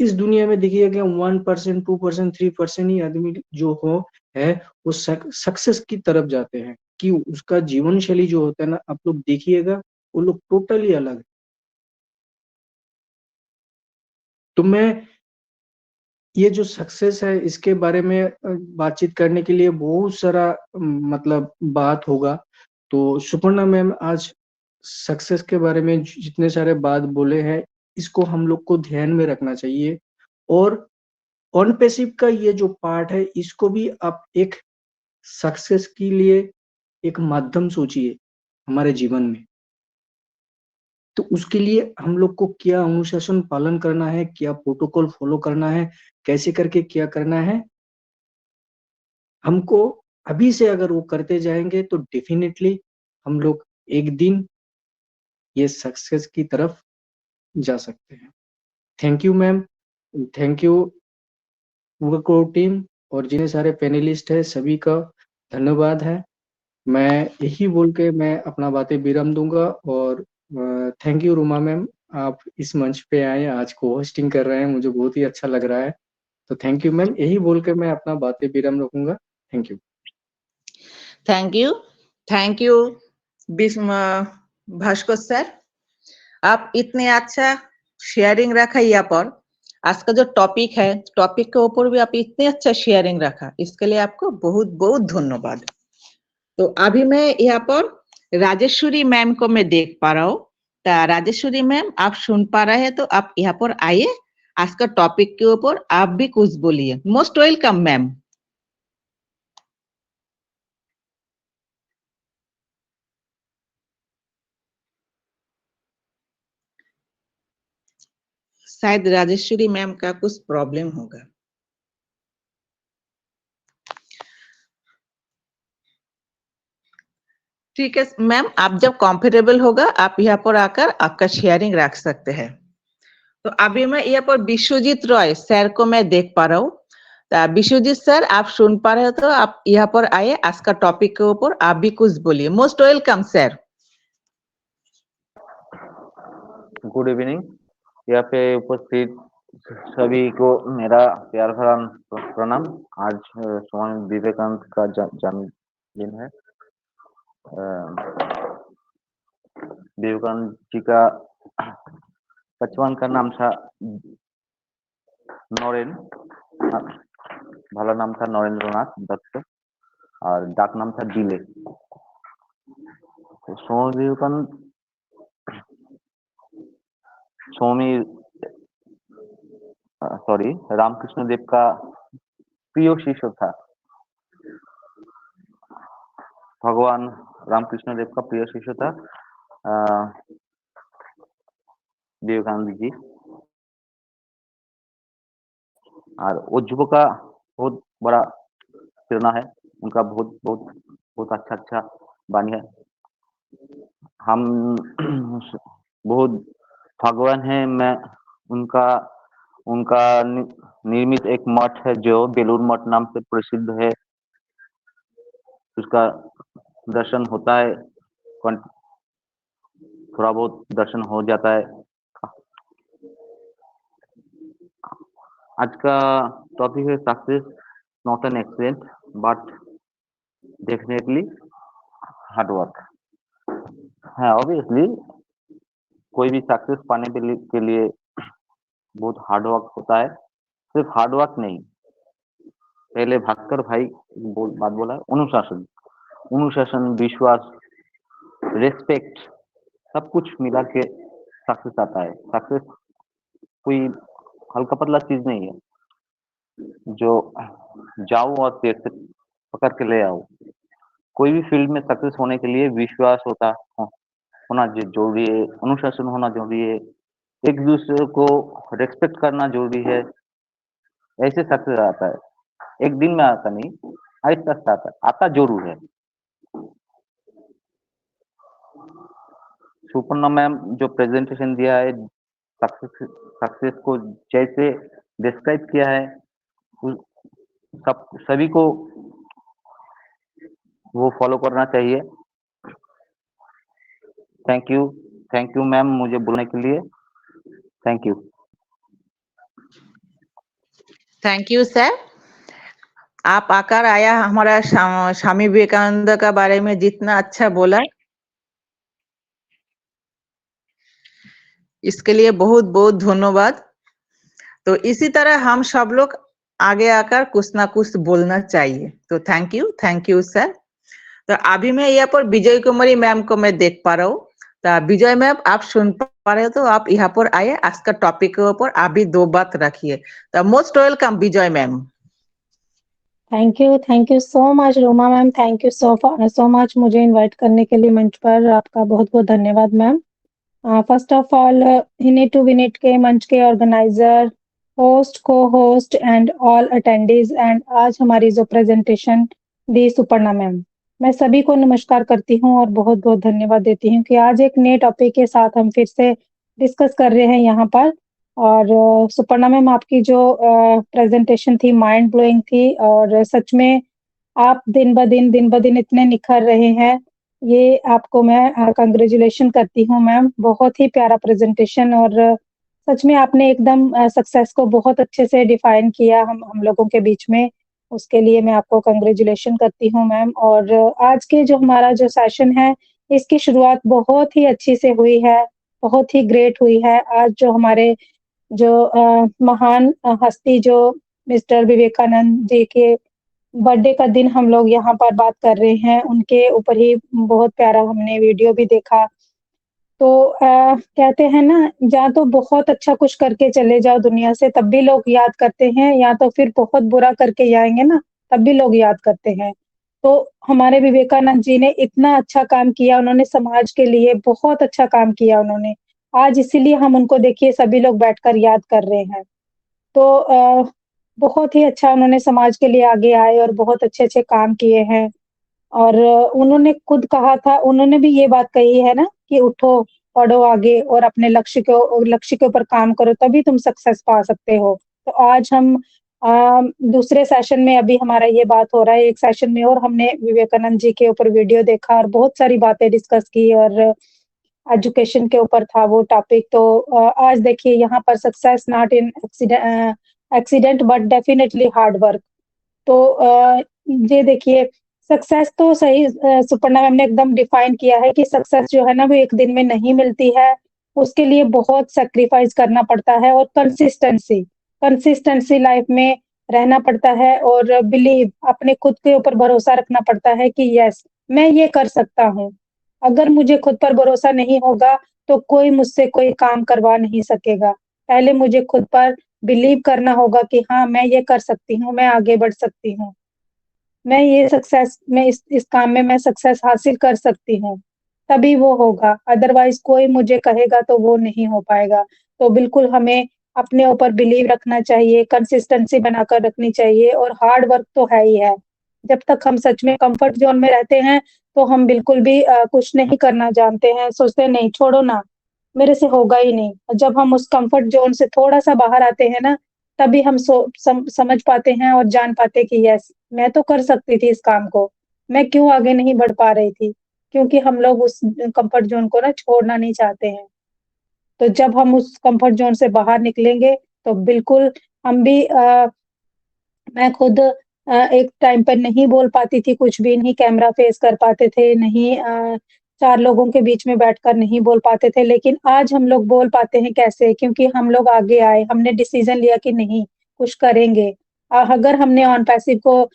इस दुनिया में देखिएगा 1%, 2%, 3% ही आदमी जो हो है वो सक्सेस की तरफ जाते हैं। कि उसका जीवन शैली जो होता है ना, आप लोग देखिएगा वो लोग टोटली अलग है। तो मैं ये जो सक्सेस है इसके बारे में बातचीत करने के लिए बहुत सारा मतलब बात होगा। तो सुपर्णा मैम आज सक्सेस के बारे में जितने सारे बात बोले हैं, इसको हम लोग को ध्यान में रखना चाहिए। और ऑन पैसिव का ये जो पार्ट है इसको भी आप एक सक्सेस के लिए एक माध्यम सोचिए हमारे जीवन में। तो उसके लिए हम लोग को क्या अनुशासन पालन करना है, क्या प्रोटोकॉल फॉलो करना है, कैसे करके क्या करना है, हमको अभी से अगर वो करते जाएंगे तो डेफिनेटली हम लोग एक दिन ये सक्सेस की तरफ जा सकते हैं। Thank you ma'am, thank you को टीम, और जितने सारे पैनलिस्ट है सभी का धन्यवाद है। मैं यही बोल के मैं अपना बातें विराम दूंगा। और थैंक यू रूमा मैम, आप इस मंच पे आए, आज को होस्टिंग कर रहे हैं, मुझे बहुत ही अच्छा लग रहा है। तो थैंक यू मैम, यही बोल के मैं अपना बातें विराम रखूंगा। Thank you. Thank you Bhaskar sir, आप इतने अच्छा शेयरिंग रखा यहाँ पर। आज का जो टॉपिक है, टॉपिक के ऊपर भी आप इतने अच्छा शेयरिंग रखा, इसके लिए आपको बहुत बहुत धन्यवाद। तो अभी मैं यहाँ पर राजेश्वरी मैम को मैं देख पा रहा हूँ। तो राजेश्वरी मैम, आप सुन पा रहे हैं तो आप यहाँ पर आइए, आज का टॉपिक के ऊपर आप भी कुछ बोलिए। Most welcome ma'am. शायद राजेश्वरी मैम का कुछ प्रॉब्लम होगा। ठीक है मैम, आप जब कंफर्टेबल होगा आप यहाँ पर आकर आपका शेयरिंग रख सकते हैं। तो अभी मैं यहाँ पर विश्वजीत रॉय सर को मैं देख पा रहा हूँ। तो विश्वजीत सर, आप सुन पा रहे हो तो आप यहाँ पर आए, आज का टॉपिक के ऊपर आप भी कुछ बोलिए। Most welcome sir. Good evening. यहाँ पे उपस्थित सभी को मेरा प्यार भरा प्रणाम। आज स्वामी विवेकानंद का जन्मदिन है। विवेकानंद जी का बचपन का नाम था नरेन, भला नाम था नरेंद्रनाथ दत्त, और डाक नाम था दिले। तो स्वामी विवेकानंद रामकृष्ण देव का प्रिय शिष्य था। भगवान रामकृष्ण देव का प्रिय शिष्य था विवेकानंद जी। और वो युवा का बहुत बड़ा प्रेरणा है, उनका बहुत बहुत बहुत अच्छा वाणी है। हम बहुत भगवान है। मैं उनका निर्मित एक मठ है जो बेलूर मठ नाम से प्रसिद्ध है, उसका दर्शन होता है, थोड़ा बहुत दर्शन हो जाता है। आज का टॉपिक है success not an accident but definitely hard work. हाँ, ऑब्वियसली कोई भी सक्सेस पाने के लिए बहुत हार्ड वर्क होता है। सिर्फ हार्ड वर्क नहीं, पहले भास्कर भाई बात बोला, अनुशासन, विश्वास, रेस्पेक्ट, सब कुछ मिला के सक्सेस आता है। सक्सेस कोई हल्का पतला चीज नहीं है जो जाओ और पेड़ से पकड़ के ले आओ। कोई भी फील्ड में सक्सेस होने के लिए विश्वास होना जरूरी है, अनुशासन होना जरूरी है, एक दूसरे को रेस्पेक्ट करना जरूरी है। ऐसे सक्सेस आता है, एक दिन में आता नहीं, आहिस्ता आहिस्ता आता जरूर है। सुपर्णा मैम जो प्रेजेंटेशन दिया है, सक्सेस को जैसे डिस्क्राइब किया है, सभी को वो फॉलो करना चाहिए। थैंक यू मैम मुझे बोलने के लिए। Thank you. Thank you sir. आप आकर आया हमारा स्वामी विवेकानंद का बारे में जितना अच्छा बोला, इसके लिए बहुत बहुत धन्यवाद। तो इसी तरह हम सब लोग आगे आकर कुछ ना कुछ बोलना चाहिए। तो थैंक यू सर। तो अभी मैं यहाँ पर विजय कुमारी मैम को मैं देख पा रहा हूँ। तो विजय मैम आप सुन पा रहे हो तो आप यहाँ पर आइए, आज का टॉपिक के ऊपर आप भी 2 बात रखिए। तो most welcome Vijay ma'am. Thank you so much Roma ma'am, thank you so much मुझे इनवाइट करने के लिए मंच पर। आपका बहुत बहुत धन्यवाद मैम। फर्स्ट ऑफ ऑल हिनीट टू विनिट के मंच के ऑर्गेनाइजर, होस्ट, को host and all attendees, and आज हमारी जो प्रेजेंटेशन दी सुपर्णा मैम, मैं सभी को नमस्कार करती हूँ और बहुत बहुत धन्यवाद देती हूँ कि आज एक नए टॉपिक के साथ हम फिर से डिस्कस कर रहे हैं यहाँ पर। और सुपर्णा मैम आपकी जो प्रेजेंटेशन थी माइंड ब्लोइंग थी, और सच में आप दिन ब दिन इतने निखर रहे हैं, ये आपको मैं कंग्रेचुलेशन करती हूँ मैम। बहुत ही प्यारा प्रेजेंटेशन, और सच में आपने एकदम सक्सेस को बहुत अच्छे से डिफाइन किया हम लोगों के बीच में। उसके लिए मैं आपको कंग्रेचुलेशन करती हूँ मैम। और आज के जो हमारा जो सेशन है, इसकी शुरुआत बहुत ही अच्छी से हुई है, बहुत ही ग्रेट हुई है। आज जो हमारे जो महान हस्ती जो मिस्टर विवेकानंद जी के बर्थडे का दिन हम लोग यहाँ पर बात कर रहे हैं, उनके ऊपर ही बहुत प्यारा हमने वीडियो भी देखा। तो कहते हैं ना, या तो बहुत अच्छा कुछ करके चले जाओ दुनिया से तब भी लोग याद करते हैं, या तो फिर बहुत बुरा करके जाएंगे ना तब भी लोग याद करते हैं। तो हमारे विवेकानंद जी ने इतना अच्छा काम किया, उन्होंने समाज के लिए बहुत अच्छा काम किया उन्होंने। आज इसीलिए हम उनको देखिए सभी लोग बैठकर याद कर रहे हैं। तो बहुत ही अच्छा उन्होंने समाज के लिए आगे आए और बहुत अच्छे-अच्छे काम किए हैं। और उन्होंने खुद कहा था, उन्होंने भी ये बात कही है ना कि उठो, पढ़ो आगे और अपने लक्ष्य के ऊपर काम करो, तभी तुम सक्सेस पा सकते हो। तो आज हम दूसरे सेशन में अभी हमारा ये बात हो रहा है, एक सेशन में और हमने विवेकानंद जी के ऊपर वीडियो देखा और बहुत सारी बातें डिस्कस की, और एजुकेशन के ऊपर था वो टॉपिक। तो आज देखिए यहाँ पर success not in accident but definitely hard work. तो ये देखिए सक्सेस तो सही सुपर्णा मैम ने एकदम डिफाइन किया है कि सक्सेस जो है ना वो एक दिन में नहीं मिलती है, उसके लिए बहुत सैक्रिफाइस करना पड़ता है, और कंसिस्टेंसी लाइफ में रहना पड़ता है, और बिलीव अपने खुद के ऊपर भरोसा रखना पड़ता है कि यस मैं ये कर सकता हूँ। अगर मुझे खुद पर भरोसा नहीं होगा तो कोई मुझसे कोई काम करवा नहीं सकेगा। पहले मुझे खुद पर बिलीव करना होगा कि हाँ मैं ये कर सकती हूँ, मैं आगे बढ़ सकती हूँ, मैं ये सक्सेस मैं इस काम में मैं सक्सेस हासिल कर सकती हूँ, तभी वो होगा। अदरवाइज कोई मुझे कहेगा तो वो नहीं हो पाएगा। तो बिल्कुल हमें अपने ऊपर बिलीव रखना चाहिए, कंसिस्टेंसी बनाकर रखनी चाहिए, और हार्ड वर्क तो है ही है। जब तक हम सच में कंफर्ट जोन में रहते हैं तो हम बिल्कुल भी कुछ नहीं करना जानते हैं, सोचते हैं नहीं छोड़ो ना, मेरे से होगा ही नहीं। और जब हम उस कंफर्ट जोन से थोड़ा सा बाहर आते हैं ना, तभी हम समझ पाते हैं और जान पाते कि यस मैं तो कर सकती थी इस काम को, मैं क्यों आगे नहीं बढ़ पा रही थी, क्योंकि हम लोग उस कंफर्ट जोन को ना छोड़ना नहीं चाहते हैं। तो जब हम उस कंफर्ट जोन से बाहर निकलेंगे तो बिल्कुल हम भी मैं खुद एक टाइम पर नहीं बोल पाती थी कुछ भी, नहीं कैमरा फेस कर पाते थे, नहीं 4 लोगों के बीच में बैठकर नहीं बोल पाते थे, लेकिन आज हम लोग बोल पाते हैं कैसे? क्योंकि हम लोग आगे आए, हमने डिसीजन लिया कि नहीं कुछ करेंगे। अगर हमने ऑन पैसिव को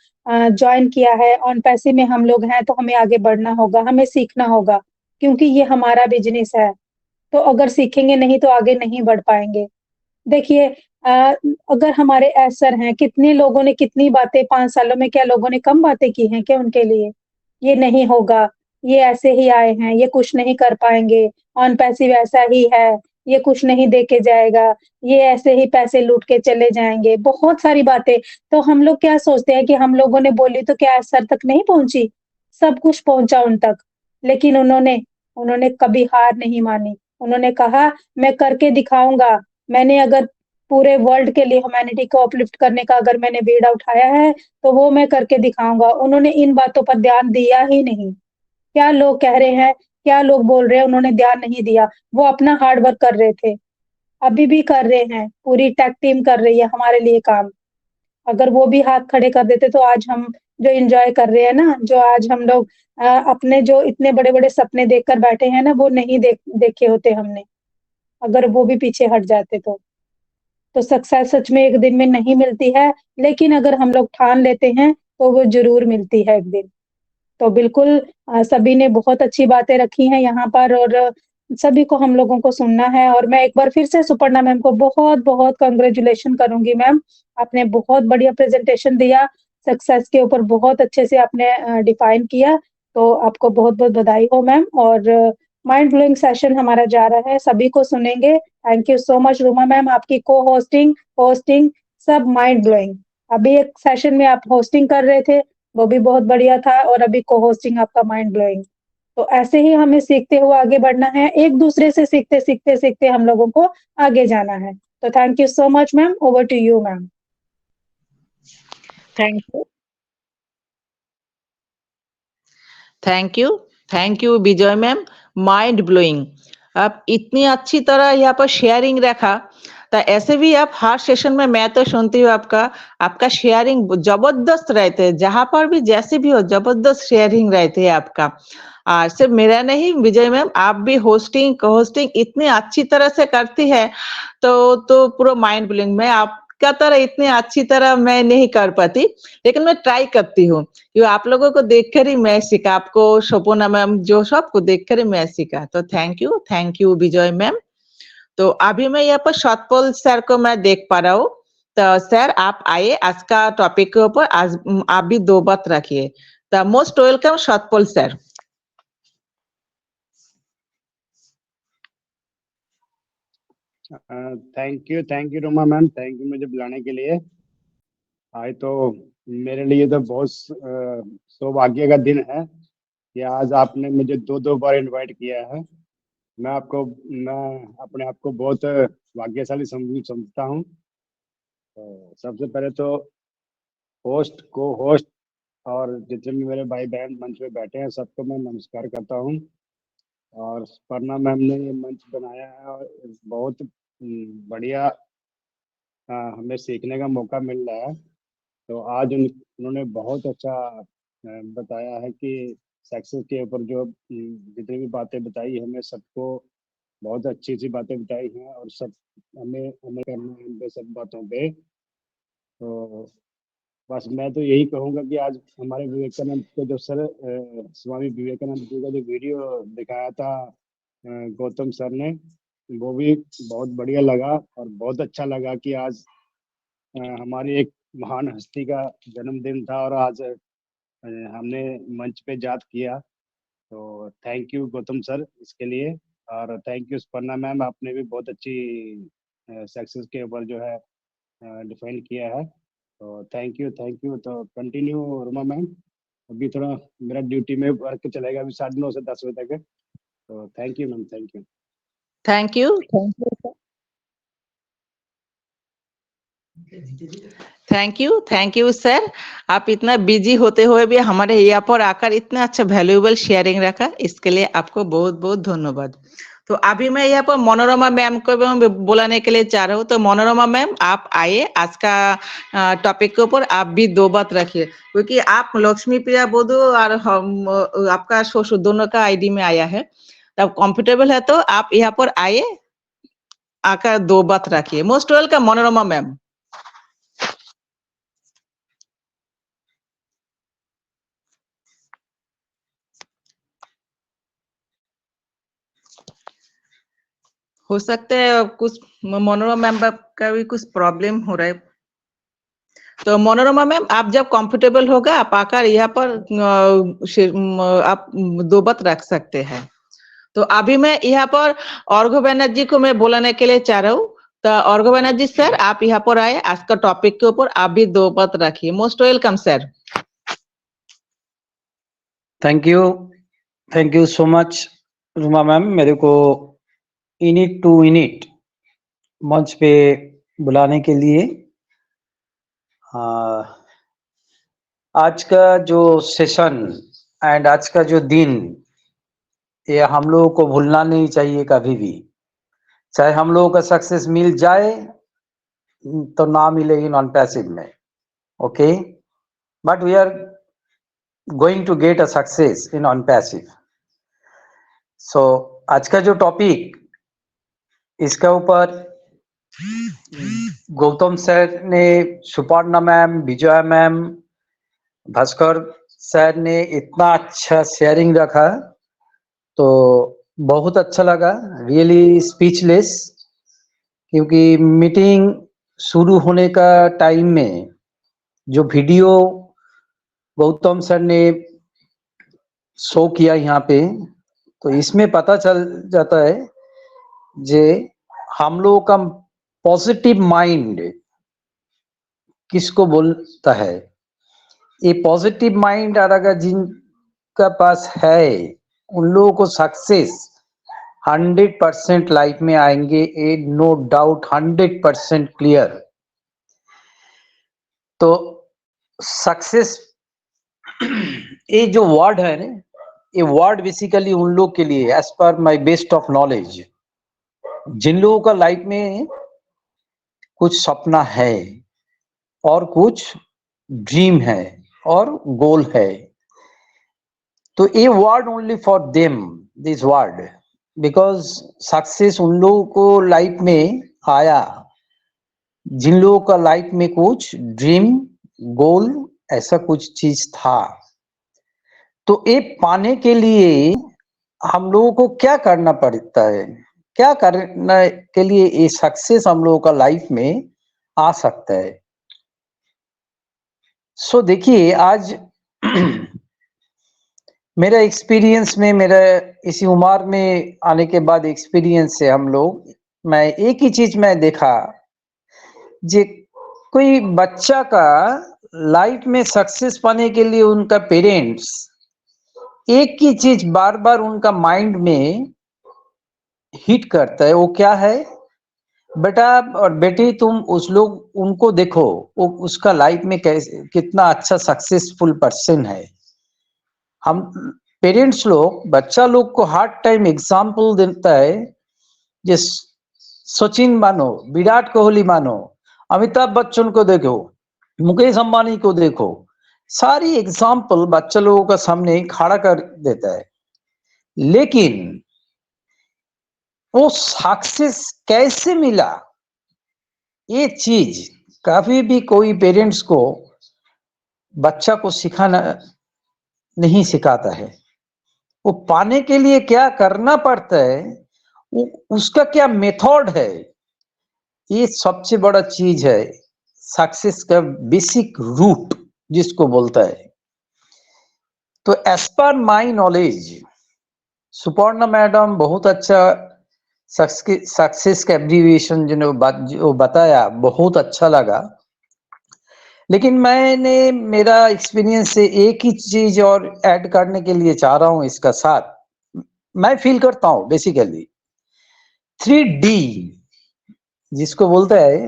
जॉइन किया है, ऑन पैसिव में हम लोग हैं तो हमें आगे बढ़ना होगा, हमें सीखना होगा, क्योंकि ये हमारा बिज़नेस है। तो अगर सीखेंगे नहीं तो आगे नहीं बढ़ पाएंगे। देखिए, अगर हमारे सर हैं, कितने लोगों ने कितनी बातें 5 सालों में, क्या लोगों ने कम बातें की हैं क्या उनके लिए? ये नहीं होगा, ये ऐसे ही आए हैं, ये कुछ नहीं कर पाएँगे, ऑन पैसिव ऐसा ही है, ये कुछ नहीं दे के जाएगा, ये ऐसे ही पैसे लूट के चले जाएँगे, बहुत सारी बातें। तो हम लोग क्या सोचते हैं कि हम लोगों ने बोली तो क्या सर तक नहीं पहुँची? सब कुछ पहुँचा उन तक, लेकिन उन्होंने उन्होंने कभी हार नहीं मानी। उन्होंने कहा, "मैं करके दिखाऊँगा।" मैंने अगर पूरे वर्ल्ड के लिए ह्यूमैनिटी को अपलिफ्ट करने का अगर मैंने बीड़ा उठाया है, तो वो मैं करके दिखाऊँगा। उन्होंने इन बातों पर ध्यान दिया ही नहीं। क्या लोग कह रहे हैं, क्या लोग बोल रहे हैं, उन्होंने ध्यान नहीं दिया। वो अपना हार्ड वर्क कर रहे थे, अभी भी कर रहे हैं, पूरी टेक टीम कर रही है हमारे लिए काम। अगर वो भी हाथ खड़े कर देते तो आज हम जो एन्जॉय कर रहे हैं ना, जो आज हम लोग अपने जो इतने बड़े-बड़े सपने देखकर बैठे हैं ना, वो नहीं देखे होते हमने, अगर वो भी पीछे हट जाते तो। तो सक्सेस सच में एक दिन में नहीं मिलती है, लेकिन अगर हम लोग ठान लेते हैं, तो वो ज़रूर मिलती है एक दिन। तो बिल्कुल सभी ने बहुत अच्छी बातें रखी हैं यहाँ पर और सभी को हम लोगों को सुनना है और मैं एक बार फिर से सुपर्णा मैम को बहुत-बहुत कांग्रेचुलेशन करूँगी मैम। आपने बहुत बढ़िया प्रेज़ेंटेशन दिया, सक्सेस के ऊपर बहुत अच्छे से आपने डिफाइन किया, तो आपको बहुत-बहुत बधाई हो मैम और माइंड ब्लोइंग सेशन हमारा जा रहा है, सभी को सुनेंगे। Thank you so much Ruma ma'am, आपकी को-होस्टिंग, होस्टिंग सब माइंड ब्लोइंग। अभी एक सेशन में आप होस्टिंग कर रहे थे, वो भी बहुत बढ़िया था और अभी को-होस्टिंग आपका माइंड ब्लोइंग। तो ऐसे ही हमें सीखते हुए आगे बढ़ना है, एक-दूसरे से सीखते हम लोगों को आगे जाना है। तो thank you so much ma'am, over to you ma'am. Thank you, thank you, thank you Vijay ma'am. Mind blowing, आप इतनी अच्छी तरह यहाँ पर शेयरिंग रखा, तो ऐसे भी आप हर सेशन में मैं तो सुनती हूँ आपका आपका शेयरिंग जबरदस्त रहते हैं, जहां पर भी जैसे भी हो जबरदस्त शेयरिंग रहती है आपका। सिर्फ मेरा नहीं विजय मैम, आप भी होस्टिंग होस्टिंग इतनी अच्छी तरह से करती है, तो पूरा माइंड ब्लोइंग। मैं आपका तरह इतनी अच्छी तरह मैं नहीं कर पाती, लेकिन मैं ट्राई करती हूँ। क्यों आप लोगों को देखकर ही मैं सीखा, आपको शोभना मैम जो सबको देखकर ही मैं सीखा। तो थैंक यू विजय मैम। तो अभी मैं यहाँ पर सतपाल सर को मैं देख पा रहा हूँ। तो सर आप आइए, आज का टॉपिक के ऊपर आज आप भी 2 बात रखिए। तो most welcome Satpal sir. Thank you Roma ma'am, thank you मुझे बुलाने के लिए। आज तो मेरे लिए तो बहुत सौभाग्य का दिन है कि आज आपने मुझे 2 बार इनवाइट किया है। मैं अपने आप को बहुत भाग्यशाली समझता हूँ। तो सबसे पहले तो होस्ट को होस्ट और जितने भी मेरे भाई बहन मंच पे बैठे हैं सबको मैं नमस्कार करता हूँ। और स्पर्णा मैम ने ये मंच बनाया है और बहुत बढ़िया हमें सीखने का मौका मिल रहा है। तो आज उन्होंने बहुत अच्छा बताया है कि सक्सेस के ऊपर जो जितनी भी बातें बताई हमें सबको बहुत अच्छी अच्छी बातें बताई हैं और सब हमें हमें करना है इन पे सब बातों पे। तो बस मैं तो यही कहूँगा कि आज हमारे विवेकानंद के जो सर स्वामी विवेकानंद जी का जो वीडियो दिखाया था गौतम सर ने, वो भी बहुत बढ़िया लगा और बहुत अच्छा लगा कि आज हमारी एक महान हस्ती का जन्मदिन था और आज हमने मंच पे याद किया। तो थैंक यू गौतम सर इसके लिए। और थैंक यू स्पर्णा मैम, आपने भी बहुत अच्छी सक्सेस के ऊपर जो है डिफाइन किया है। तो थैंक यू। तो कंटिन्यू रोमा मैम, अभी थोड़ा मेरा ड्यूटी में वर्क चलेगा अभी 9:30 से 10 बजे तक। तो thank you ma'am, thank you. Thank you, thank you, thank you sir. आप इतना बिजी होते हुए भी हमारे यहाँ पर आकर इतना अच्छा वैल्यूएबल शेयरिंग रखा, इसके लिए आपको बहुत बहुत धन्यवाद। तो अभी मैं यहाँ पर मनोरमा मैम को भी बुलाने के लिए चाह रहा हूँ। तो मनोरमा मैम आप आइए, आज का टॉपिक के ऊपर आप भी 2 बात रखिए, क्योंकि आप लक्ष्मी प्रिया बोधू और हम आपका शो दोनों का आईडी में आया है। तब कंफर्टेबल है तो आप यहाँ पर आइए, आकर 2 बात रखिए। Most welcome Manorama ma'am. हो सकता है कुछ मनोरमा मैम का भी कुछ प्रॉब्लम हो रहा है। तो मनोरमा मैम आप जब कंफर्टेबल होगा आप आकर यहाँ पर आप दो बात रख सकते हैं। तो अभी मैं यहाँ पर अर्घ्य बनर्जी को मैं बुलाने के लिए चाह रहा हूँ। तो अर्घ्य बनर्जी सर आप यहाँ पर आए, आज का टॉपिक के ऊपर आप भी दो बात रखिए। Most welcome sir. Thank you so much Ruma ma'am, मेरे को इनिट टू इनिट मंच पे बुलाने के लिए। आज का जो सेशन एंड आज का जो दिन, ये हम लोगों को भूलना नहीं चाहिए कभी भी। चाहे हम लोगों का सक्सेस मिल जाए तो ना मिलेगी नॉन पैसिव में, okay, but we are going to get a success in non passive. So आज का जो टॉपिक, इसके ऊपर गौतम सर ने, Suparna ma'am, Vijaya ma'am, Bhaskar sir ने इतना अच्छा शेयरिंग रखा, तो बहुत अच्छा लगा, रियली स्पीचलेस। क्योंकि मीटिंग शुरू होने का टाइम में जो वीडियो गौतम सर ने शो किया यहाँ पे, तो इसमें पता चल जाता है जे हम लोगों का पॉजिटिव माइंड किसको बोलता है। ये पॉजिटिव माइंड अगर जिनका पास है, उन लोगों को सक्सेस 100% लाइफ में आएंगे, ये नो डाउट, 100% क्लियर। तो सक्सेस ये जो वर्ड है ना, ये वर्ड बेसिकली उन लोग के लिए, as per my best of knowledge, जिन लोगों का लाइफ में कुछ सपना है और कुछ ड्रीम है और गोल है, तो ये word only for them, this word, because success उन लोगों को लाइफ में आया जिन लोगों का लाइफ में कुछ ड्रीम, गोल, ऐसा कुछ चीज था। तो ये पाने के लिए हम लोगों को क्या करना पड़ता है, क्या करने के लिए ये सक्सेस हम लोगों का लाइफ में आ सकता है। सो देखिए, आज मेरा एक्सपीरियंस में, मेरा इसी उम्र में आने के बाद एक्सपीरियंस से हम लोग, मैं एक ही चीज मैं देखा, जे कोई बच्चा का लाइफ में सक्सेस पाने के लिए उनका पेरेंट्स एक ही चीज बार बार उनका माइंड में हिट करता है, वो क्या है, बेटा और बेटी तुम उस लोग उनको देखो, वो उसका लाइफ में कैसे कितना अच्छा सक्सेसफुल पर्सन है। हम पेरेंट्स लोग बच्चा लोग को हर टाइम एग्जाम्पल देता है, जे सचिन मानो, विराट कोहली मानो, अमिताभ बच्चन को देखो, मुकेश अंबानी को देखो, सारी एग्जाम्पल बच्चा लोगों का सामने खड़ा कर देता है। लेकिन वो सक्सेस कैसे मिला, ये चीज कभी भी कोई पेरेंट्स को बच्चा को सिखाना नहीं सिखाता है। वो पाने के लिए क्या करना पड़ता है, वो उसका क्या मेथड है, ये सबसे बड़ा चीज है सक्सेस का बेसिक रूट जिसको बोलता है। तो as per my knowledge, Suparna madam बहुत अच्छा सक्सेस का एब्रीविएशन जो बताया, बहुत अच्छा लगा। लेकिन मैंने मेरा एक्सपीरियंस से एक ही चीज और ऐड करने के लिए चाह रहा हूं इसका साथ। मैं फील करता हूं बेसिकली 3D जिसको बोलता है,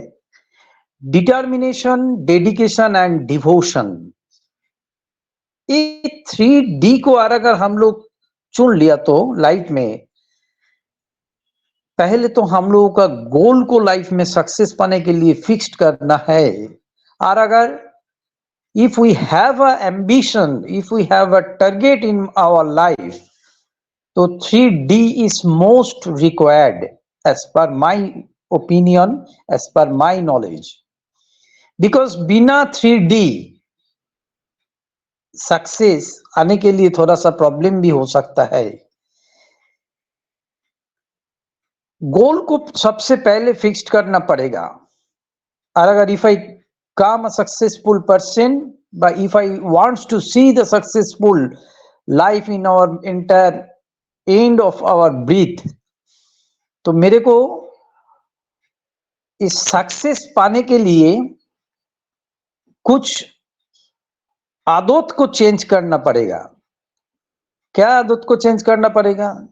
डिटर्मिनेशन, डेडिकेशन एंड डिवोशन। ये 3D को अगर हम लोग चुन लिया तो लाइफ में, पहले तो हम लोगों का गोल को लाइफ में सक्सेस पाने के लिए फिक्स्ड करना है। और अगर if we have a ambition, if we have a target in our life, तो 3D is most required as per my opinion, as per my knowledge, because बिना 3D सक्सेस आने के लिए थोड़ा सा प्रॉब्लम भी हो सकता है। गोल को सबसे पहले फिक्स्ड करना पड़ेगा। और अगर if I come a successful person, but if I wants to see the successful life in our entire end of our breath, तो मेरे को इस सक्सेस पाने के लिए कुछ आदत को चेंज करना पड़ेगा। क्या आदत को चेंज करना पड़ेगा?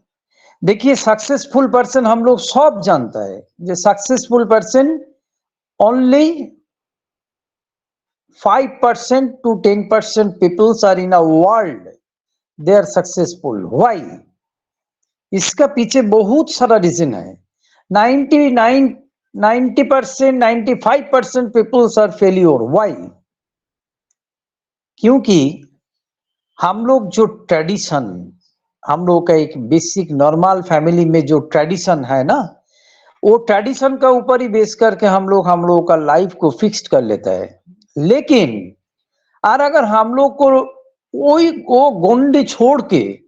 देखिए, सक्सेसफुल पर्सन हम लोग सब जानता है, जो successful person only 5% to 10% peoples are in a world they are successful. Why? इसका पीछे बहुत सारा रीजन है। 90% 95% peoples are failure. Why? क्योंकि हम लोग जो ट्रेडिशन, हम लोग का एक बेसिक नॉर्मल फैमिली में जो ट्रेडिशन है ना, वो ट्रेडिशन का ऊपर ही बेस करके हम लोग का लाइफ को फिक्स्ड कर लेता है। लेकिन और अगर हम लोग को वही वो गोंडी छोड़ के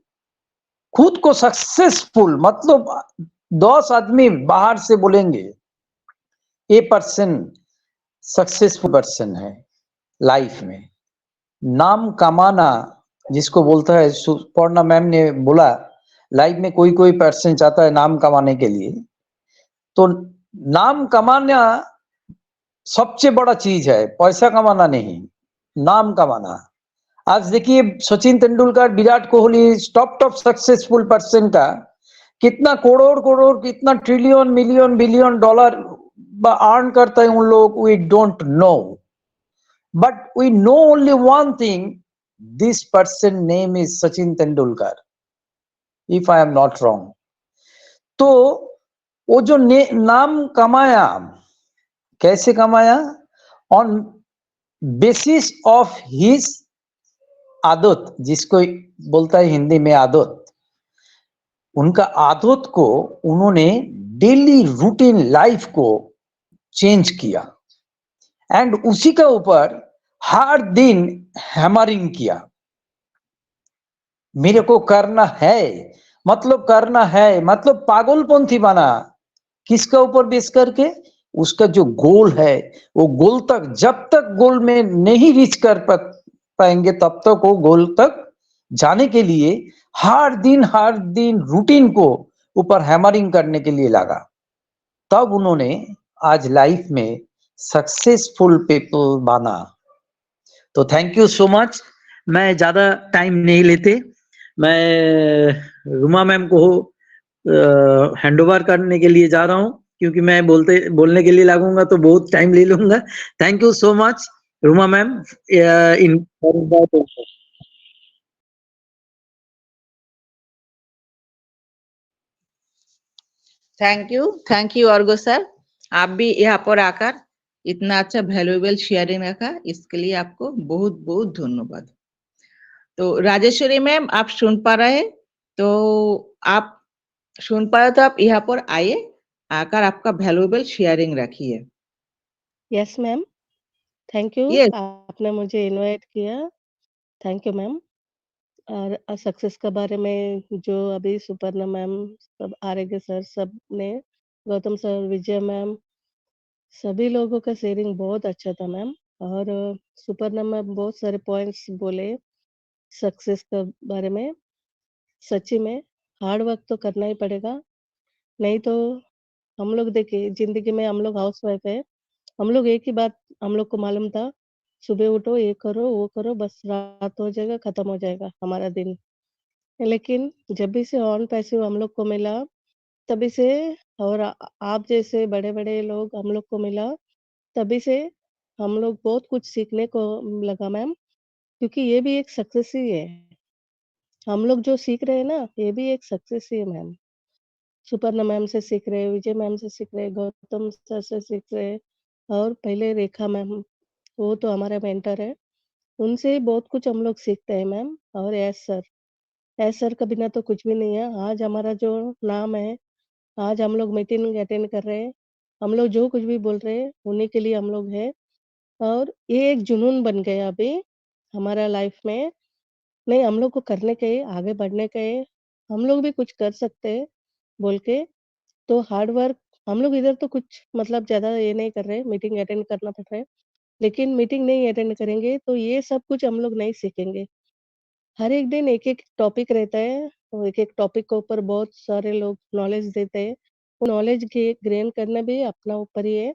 खुद को सक्सेसफुल, मतलब 10 आदमी बाहर से बोलेंगे ये पर्सन सक्सेसफुल पर्सन है लाइफ में, नाम कमाना जिसको बोलता है, सुपर्णा मैम ने बोला लाइफ में कोई कोई पर्सन चाहता है नाम कमाने के लिए, तो नाम कमाना सबसे बड़ा चीज है, पैसा कमाना नहीं, नाम कमाना। आज देखिए Sachin Tendulkar, Virat Kohli, top successful person का कितना करोड़ करोड़, कितना trillion million billion dollar earn करता है उन लोग, we don't know, but we know only one thing, this person name is Sachin Tendulkar, if I am not wrong. तो वो जो नाम कमाया, कैसे कमाया? ऑन बेसिस ऑफ हिज आदत, जिसको बोलता है हिंदी में आदत, उनका आदत को उन्होंने डेली रूटीन लाइफ को चेंज किया एंड उसी के ऊपर हर दिन हैमरिंग किया। मेरे को करना है, मतलब करना है, मतलब पागलपंथी बना। किसका ऊपर बेस करके? उसका जो गोल है, वो गोल तक, जब तक गोल में नहीं रीच कर पाएंगे तब तक वो गोल तक जाने के लिए हर दिन रूटीन को ऊपर हैमरिंग करने के लिए लगा। तब उन्होंने आज लाइफ में सक्सेसफुल पीपल बना। तो थैंक यू सो मच। मैं ज्यादा टाइम नहीं लेते, मैं रुमा मैम को हैंड ओवर करने के लिए जा रहा हूं, क्योंकि मैं बोलने के लिए लगूंगा तो बहुत टाइम ले लूंगा। Thank you so much Ruma ma'am इन। थैंक यू ऑर्गो सर, आप भी यहाँ पर आकर इतना अच्छा वैल्यूएबल शेयरिंग रखा, इसके लिए आपको बहुत बहुत धन्यवाद। तो राजेश्वरी मैम, आप सुन पा रहे हैं? तो आप सुन पा रहे तो आप यहाँ पर आइए, आकर आपका वैल्यूएबल शेयरिंग रखिए। Yes ma'am, thank you. Yes. आपने मुझे इनवाइट किया, थैंक यू मैम। और सक्सेस के बारे में जो अभी सुपर्णा मैम, सब आरोग्य सर, सब ने, गौतम सर, विजय मैम, सभी लोगों का शेयरिंग बहुत अच्छा था मैम। और सुपर्णा मैम बहुत सारे पॉइंट्स बोले सक्सेस के बारे में। सच्ची में हार्ड वर्क तो करना ही पड़ेगा, नहीं तो हम लोग देखिए जिंदगी में हम लोग हाउस वाइफ है, हम लोग एक ही बात हम लोग को मालूम था, सुबह उठो, ये करो, वो करो, बस रात हो जाएगा, खत्म हो जाएगा हमारा दिन। लेकिन जब भी से ऑन पैसिव हम लोग को मिला, तभी से, और आप जैसे बड़े-बड़े लोग हम लोग को मिला, तभी से हम लोग बहुत कुछ सीखने को लगा मैम, क्योंकि ये भी एक सक्सेस ही है। हम लोग जो सीख रहे हैं ना, ये भी एक सक्सेस ही है मैम। सुपर्णा मैम से सीख रहे, विजय मैम से सीख रहे, गौतम सर से सीख रहे, और पहले रेखा मैम, वो तो हमारा मेंटर है, उनसे बहुत कुछ हम लोग सीखते हैं मैम। और एस सर का बिना तो कुछ भी नहीं है। आज हमारा जो नाम है, आज हम लोग मीटिंग अटेंड कर रहे हैं, हम लोग जो कुछ भी बोल रहे हैं उन्हीं के लिए हम लोग हैं। और ये एक जुनून बन गया अभी हमारा लाइफ में, नहीं हम लोग को करने के, आगे बढ़ने के, हम लोग भी कुछ कर सकते हैं बोल के तो हार्ड वर्क हम लोग इधर तो कुछ मतलब ज़्यादा ये नहीं कर रहे, मीटिंग अटेंड करना पड़ रहा है। लेकिन मीटिंग नहीं अटेंड करेंगे तो ये सब कुछ हम लोग नहीं सीखेंगे। हर एक दिन एक-एक टॉपिक रहता है, तो एक-एक टॉपिक के ऊपर बहुत सारे लोग नॉलेज देते हैं। वो नॉलेज गेन करना भी अपना ऊपर ही है,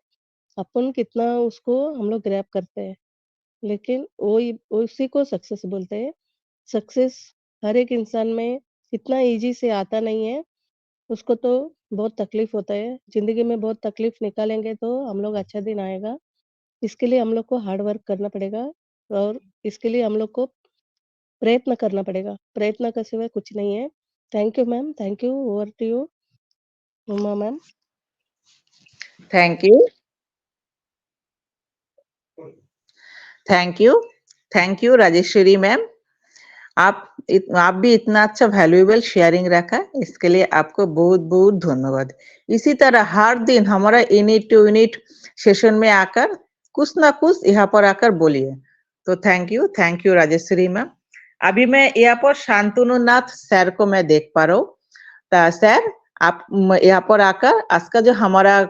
अपन कितना उसको हम लोग ग्रैब करते हैं। लेकिन वही उसी को सक्सेस बोलते हैं। सक्सेस हर एक इंसान में इतना ईज़ी से आता नहीं है, उसको तो बहुत तकलीफ़ होता है। ज़िंदगी में बहुत तकलीफ़ निकालेंगे तो हम लोग अच्छा दिन आएगा। इसके लिए हम लोग को हार्ड वर्क करना पड़ेगा और इसके लिए हम लोग को प्रयत्न करना पड़ेगा। प्रयत्न के सिवाय कुछ नहीं है। Thank you ma'am, thank you. Over to you, Uma ma'am. Thank you, thank you Rajeshwari ma'am. आप भी इतना अच्छा वैल्यूएबल शेयरिंग रखा, इसके लिए आपको बहुत बहुत धन्यवाद। इसी तरह हर दिन हमारा यूनिट टू यूनिट सेशन में आकर कुछ ना कुछ यहाँ पर आकर बोलिए। तो थैंक यू राजेश्वरी मैम। अभी मैं यहाँ पर शांतनु नाथ सर को मैं देख पा रहा हूँ। तो सर आप यहाँ पर आकर आज का जो हमारा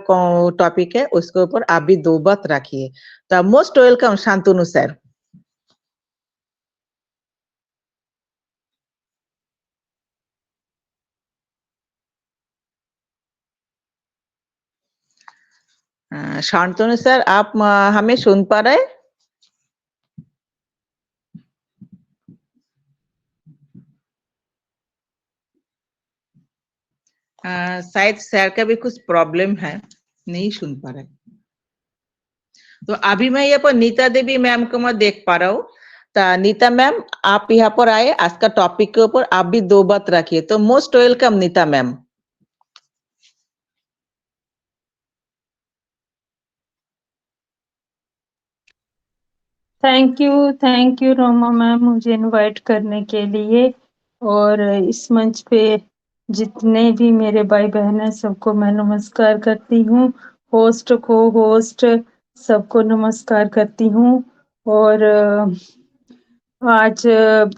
टॉपिक है उसके ऊपर आप भी 2 बात रखिए। तो most welcome Shantanu sir. Shantanu sir आप हमें सुन पा रहे हैं? शायद सर का भी कुछ प्रॉब्लम है, नहीं सुन पा रहे। तो अभी मैं यहाँ पर नीता देवी मैम को मैं देख पा रहा हूँ। तो नीता मैम आप यहाँ पर आए, आज का टॉपिक के ऊपर आप भी 2 बात रखिए। तो most welcome Neeta ma'am. Thank you Roma ma'am मुझे इनवाइट करने के लिए। और इस मंच पे जितने भी मेरे भाई बहन हैं सबको मैं नमस्कार करती हूँ। होस्ट को होस्ट सबको नमस्कार करती हूँ। और आज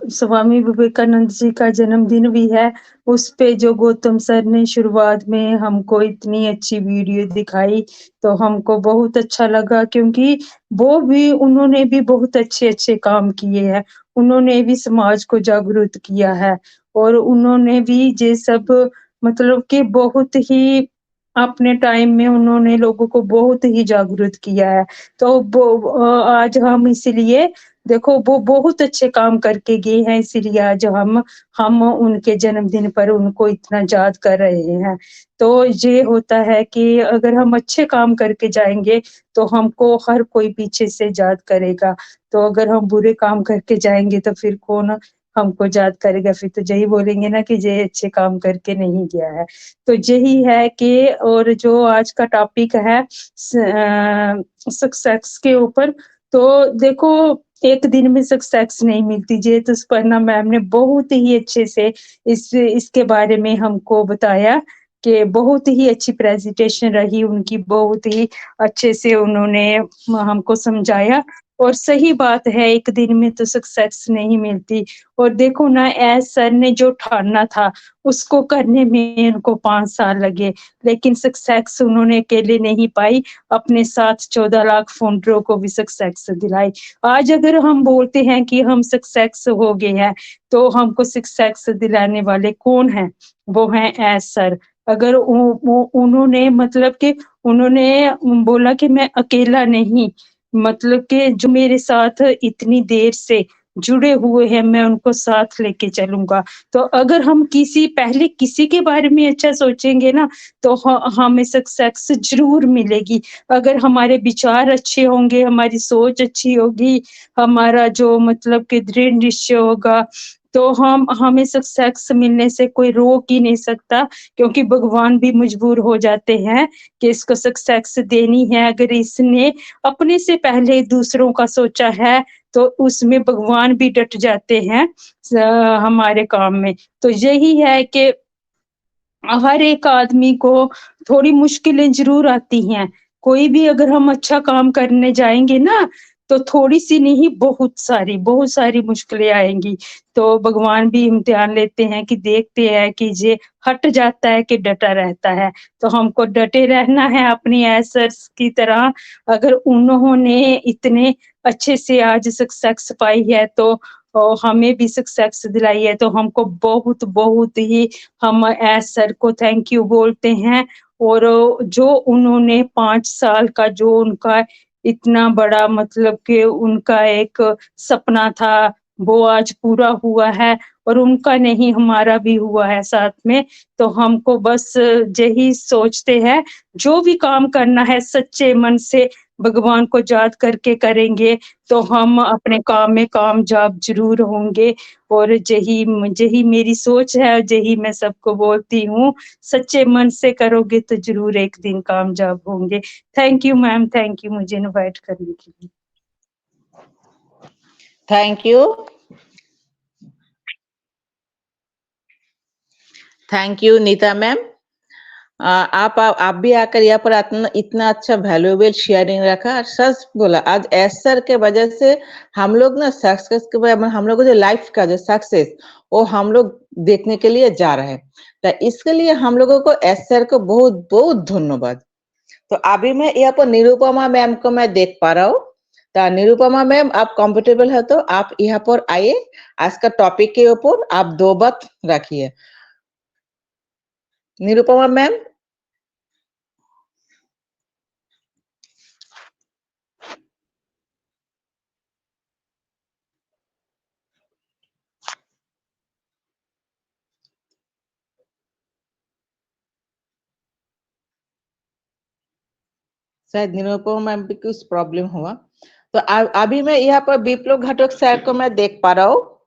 स्वामी विवेकानंद जी का जन्मदिन भी है। उस पे जो गौतम सर ने शुरुआत में हमको इतनी अच्छी वीडियो दिखाई तो हमको बहुत अच्छा लगा, क्योंकि उन्होंने भी बहुत अच्छे काम किए हैं। उन्होंने भी समाज को जागरूक किया है और उन्होंने भी ये सब मतलब कि बहुत ही अपने टाइम में उन्होंने लोगों को बहुत ही जागरूक किया है। तो आज हम इसलिए देखो वो बहुत अच्छे काम करके गए हैं, इसीलिए आज हम उनके जन्मदिन पर उनको इतना याद कर रहे हैं। तो ये होता है कि अगर हम अच्छे काम करके जाएंगे तो हमको हर कोई पीछे से याद करेगा। तो अगर हम बुरे काम करके जाएंगे तो फिर कौन हमको याद करेगा? फिर तो यही बोलेंगे ना कि ये अच्छे काम करके नहीं गया है। तो यही है कि और जो आज का टॉपिक है सक्सेस के ऊपर, तो देखो एक दिन में सक्सेस नहीं मिलती। ये तो स्पर्णा मैम ने बहुत ही अच्छे से इसके बारे में हमको बताया कि बहुत ही अच्छी प्रेजेंटेशन रही उनकी, बहुत ही अच्छे से उन्होंने हमको समझाया। और सही बात है, एक दिन में तो सक्सेस नहीं मिलती। और देखो ना एस सर ने जो ठाना था उसको करने में उनको 5 साल लगे, लेकिन सक्सेस उन्होंने अकेले नहीं पाई, अपने साथ 14 लाख फाउंडरों को भी सक्सेस दिलाई। आज अगर हम बोलते हैं कि हम सक्सेस हो गए हैं तो हमको सक्सेस दिलाने वाले कौन हैं? वो हैं एस सर। अगर उन्होंने मतलब कि उन्होंने बोला कि मैं अकेला नहीं, मतलब कि जो मेरे साथ इतनी देर से जुड़े हुए हैं मैं उनको साथ लेके चलूंगा। तो अगर हम पहले किसी के बारे में अच्छा सोचेंगे ना तो हमें सक्सेस जरूर मिलेगी। अगर हमारे विचार अच्छे होंगे, हमारी सोच अच्छी होगी, हमारा जो मतलब कि दृढ़ निश्चय होगा, तो हमें सक्सेस मिलने से कोई रोक ही नहीं सकता, क्योंकि भगवान भी मजबूर हो जाते हैं कि इसको सक्सेस देनी है। अगर इसने अपने से पहले दूसरों का सोचा है तो उसमें भगवान भी डट जाते हैं हमारे काम में। तो यही है कि हर एक आदमी को थोड़ी मुश्किलें जरूर आती हैं। कोई भी अगर हम अच्छा काम करने जाएंगे ना तो थोड़ी सी नहीं, बहुत सारी मुश्किलें आएंगी। तो भगवान भी इम्तिहान लेते हैं कि देखते हैं कि ये हट जाता है कि डटा रहता है। तो हमको डटे रहना है अपनी एसर्स की तरह। अगर उन्होंने इतने अच्छे से आज सक्सेस पाई है तो हमें भी सक्सेस दिलाई है, तो हमको बहुत बहुत ही हम एस सर को थैंक यू बोलते हैं। और जो उन्होंने 5 साल का जो उनका इतना बड़ा मतलब कि उनका एक सपना था वो आज पूरा हुआ है, और उनका नहीं हमारा भी हुआ है साथ में। तो हमको बस यही सोचते हैं जो भी काम करना है सच्चे मन से भगवान को याद करके करेंगे तो हम अपने काम में कामयाब जरूर होंगे। और यही मेरी सोच है, यही मैं सबको बोलती हूँ, सच्चे मन से करोगे तो जरूर एक दिन कामयाब होंगे। Thank you ma'am, thank you मुझे इनवाइट करने के लिए। Thank you. Thank you Neeta ma'am. आप भी आकर यहाँ पर इतना अच्छा वैल्यूएबल शेयरिंग रखा। और सच बोला, आज एस सर के वजह से हम लोग ना सक्सेस के वजह हम लोग जो लाइफ का जो सक्सेस वो हम लोग देखने के लिए जा रहे हैं। तो इसके लिए हम लोगों को एस सर को बहुत बहुत धन्यवाद। तो अभी मैं यहाँ पर निरुपमा मैम को मैं देख पा रहा हूँ। तो निरुपमा मैम, आप कंफर्टेबल है तो आप यहाँ पर आइए। आज का टॉपिक के ऊपर आप 2 बात रखिए। निरुपमा मैम। शायद निरुपमा मैम भी कुछ प्रॉब्लम हुआ। तो अभी मैं यहाँ पर विप्लव घटक सर को मैं देख पा रहा हूँ।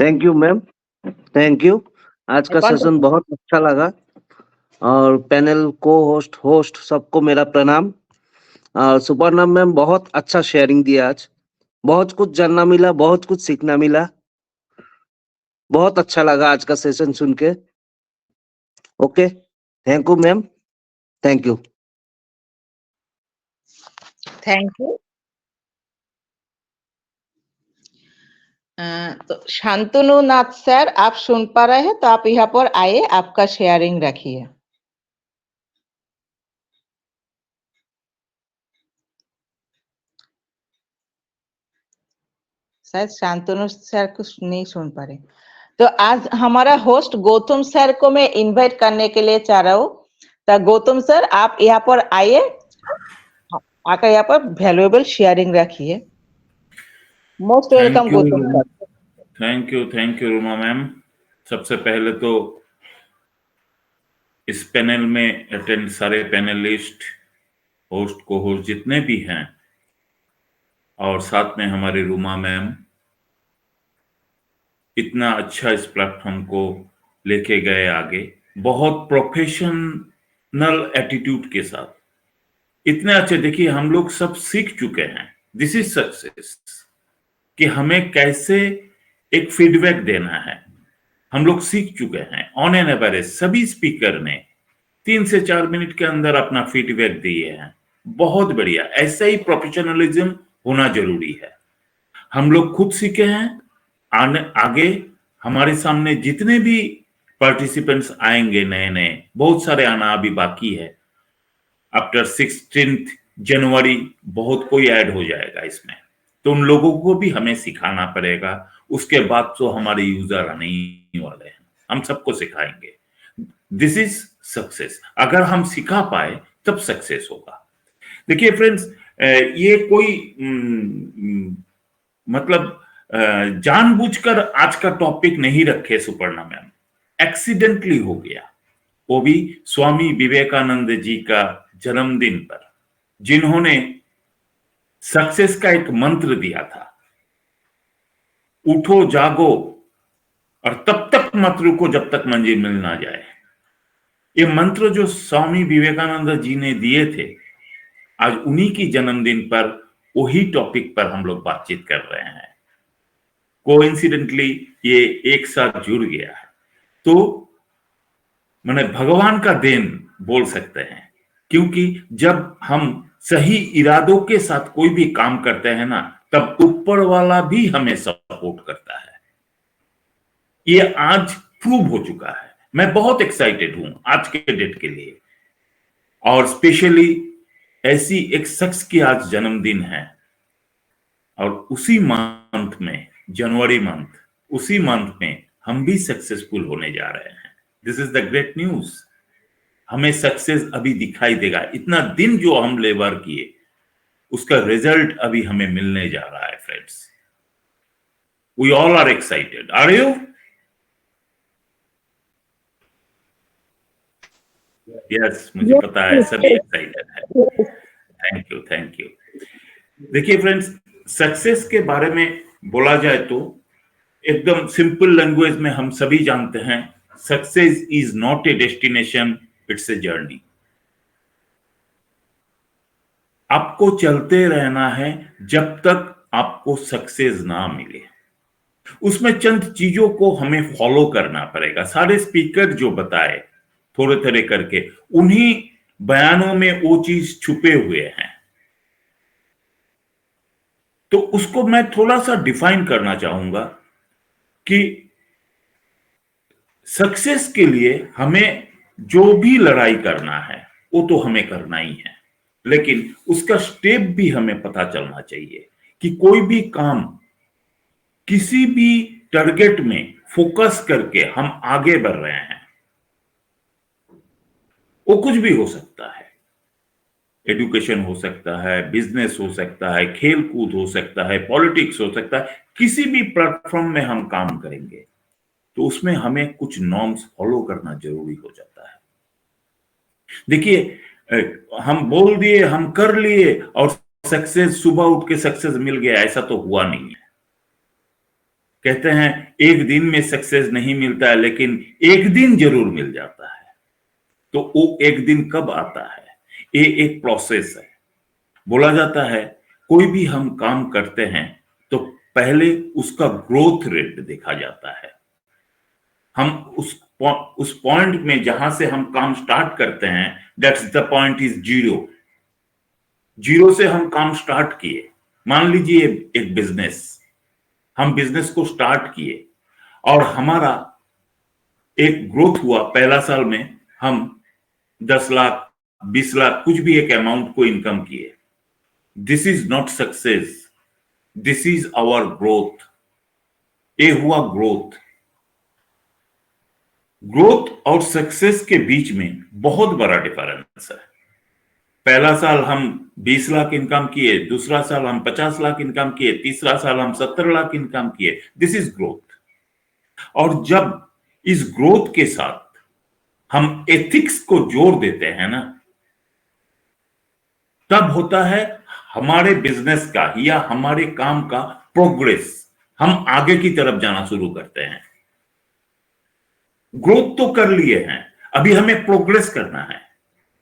Thank you ma'am, thank you. आज का सेशन बहुत अच्छा लगा और पैनल को होस्ट सबको मेरा प्रणाम। और सुपर्णा मैम बहुत अच्छा शेयरिंग दिया आज, बहुत कुछ जानना मिला, बहुत कुछ सीखना मिला। बहुत अच्छा लगा आज का सेशन सुन के। Okay, thank you ma'am, thank you. Thank you. तो शांतनु नाथ सर, आप सुन पा रहे हैं तो आप यहाँ पर आइए, आपका शेयरिंग रखिए। शायद शांतनु सर कुछ नहीं सुन पा रहे। तो आज हमारा होस्ट गौतम सर को मैं इनवाइट करने के लिए चाह रहा हूँ। तो गौतम सर, आप यहाँ पर आइए, आकर यहाँ पर वैल्यूएबल शेयरिंग रखिए। Most welcome Gautam sir. Thank you Ruma ma'am. सबसे पहले तो इस पैनल में अटेंड सारे पैनलिस्ट, होस्ट को होस्ट जितने भी हैं, और साथ में हमारे रुमा मैम इतना अच्छा इस प्लेटफॉर्म को लेके गए आगे, बहुत प्रोफेशनल एटीट्यूड के साथ, इतने अच्छे। देखिए, हम लोग सब सीख चुके हैं, दिस इज सक्सेस, कि हमें कैसे एक फीडबैक देना है। हम लोग सीख चुके हैं। ऑन एन एवरेज सभी स्पीकर ने 3 से 4 मिनट के अंदर अपना फीडबैक दिए हैं। बहुत बढ़िया, ऐसा ही प्रोफेशनलिज्म होना जरूरी है। हम लोग खुद सीखे हैं, आगे हमारे सामने जितने भी पार्टिसिपेंट्स आएंगे नए नए, बहुत सारे आना अभी बाकी है। आफ्टर 16 जनवरी बहुत कोई ऐड हो जाएगा इसमें, तो उन लोगों को भी हमें सिखाना पड़ेगा। उसके बाद तो हमारे यूजर आने ही वाले हैं, हम सबको सिखाएंगे। This is success. अगर हम सिखा पाए तब सक्सेस होगा। देखिए फ्रेंड्स, ये कोई मतलब जानबूझकर आज का टॉपिक नहीं रखे सुपर्णा मैम, एक्सीडेंटली हो गया। वो भी स्वामी विवेकानंद जी का जन्मदिन पर, जिन्होंने सक्सेस का एक मंत्र दिया था, उठो जागो और तब तक मत रुको जब तक मंजिल मिल ना जाए। ये मंत्र जो स्वामी विवेकानंद जी ने दिए थे, आज उन्हीं की जन्मदिन पर वही टॉपिक पर हम लोग बातचीत कर रहे हैं। कोइंसिडेंटली ये एक साथ जुड़ गया है, तो मैंने भगवान का देन बोल सकते हैं क्योंकि जब हम सही इरादों के साथ कोई भी काम करते हैं ना, तब ऊपर वाला भी हमें सपोर्ट करता है। ये आज प्रूव हो चुका है। मैं बहुत एक्साइटेड हूं आज के डेट के लिए, और स्पेशली ऐसी एक शख्स की आज जन्मदिन है, और उसी मंथ में, जनवरी मंथ, उसी मंथ में हम भी सक्सेसफुल होने जा रहे हैं। This is the great news. हमें सक्सेस अभी दिखाई देगा। इतना दिन जो हम लेबर किए, उसका रिजल्ट अभी हमें मिलने जा रहा है friends. We all are excited. Are you? Yes, मुझे पता है सभी एक्साइटेड है। Thank you, thank you. देखिए फ्रेंड्स, सक्सेस के बारे में बोला जाए तो एकदम सिंपल लैंग्वेज में हम सभी जानते हैं, success is not a destination, it's a journey. आपको चलते रहना है जब तक आपको सक्सेस ना मिले। उसमें चंद चीजों को हमें फॉलो करना पड़ेगा। सारे स्पीकर जो बताए थोड़े थोड़े करके, उन्हीं बयानों में वो चीज छुपे हुए हैं। तो उसको मैं थोड़ा सा डिफाइन करना चाहूंगा कि सक्सेस के लिए हमें जो भी लड़ाई करना है वो तो हमें करना ही है, लेकिन उसका स्टेप भी हमें पता चलना चाहिए कि कोई भी काम, किसी भी टारगेट में फोकस करके हम आगे बढ़ रहे हैं। वो कुछ भी हो सकता है, एजुकेशन हो सकता है, बिजनेस हो सकता है, खेल कूद हो सकता है, पॉलिटिक्स हो सकता है। किसी भी प्लेटफॉर्म में हम काम करेंगे तो उसमें हमें कुछ नॉर्म्स फॉलो करना जरूरी हो जाता है। देखिए, हम बोल दिए, हम कर लिए और सक्सेस, सुबह उठ के सक्सेस मिल गया, ऐसा तो हुआ नहीं है। कहते हैं एक दिन में सक्सेस नहीं मिलता है, लेकिन एक दिन जरूर मिल जाता है। तो वो एक दिन कब आता है? ये एक प्रोसेस है। बोला जाता है कोई भी हम काम करते हैं तो पहले उसका ग्रोथ रेट देखा जाता है। हम उस पॉइंट में जहां से हम काम स्टार्ट करते हैं, that's the point is zero. Zero से हम काम स्टार्ट किए। मान लीजिए एक बिजनेस, हम बिजनेस को स्टार्ट किए और हमारा एक ग्रोथ हुआ। पहला साल में हम 10 लाख, 20 लाख, कुछ भी एक अमाउंट को इनकम किए। This is not success, this is our growth. ये हुआ ग्रोथ। ग्रोथ और सक्सेस के बीच में बहुत बड़ा डिफरेंस है। पहला साल हम 20 लाख इनकम किए, दूसरा साल हम 50 लाख इनकम किए, तीसरा साल हम 70 लाख इनकम किए। This is growth. और जब इस ग्रोथ के साथ हम एथिक्स को जोड़ देते हैं ना, तब होता है हमारे बिजनेस का या हमारे काम का प्रोग्रेस। हम आगे की तरफ जाना शुरू करते हैं। ग्रोथ तो कर लिए हैं, अभी हमें प्रोग्रेस करना है।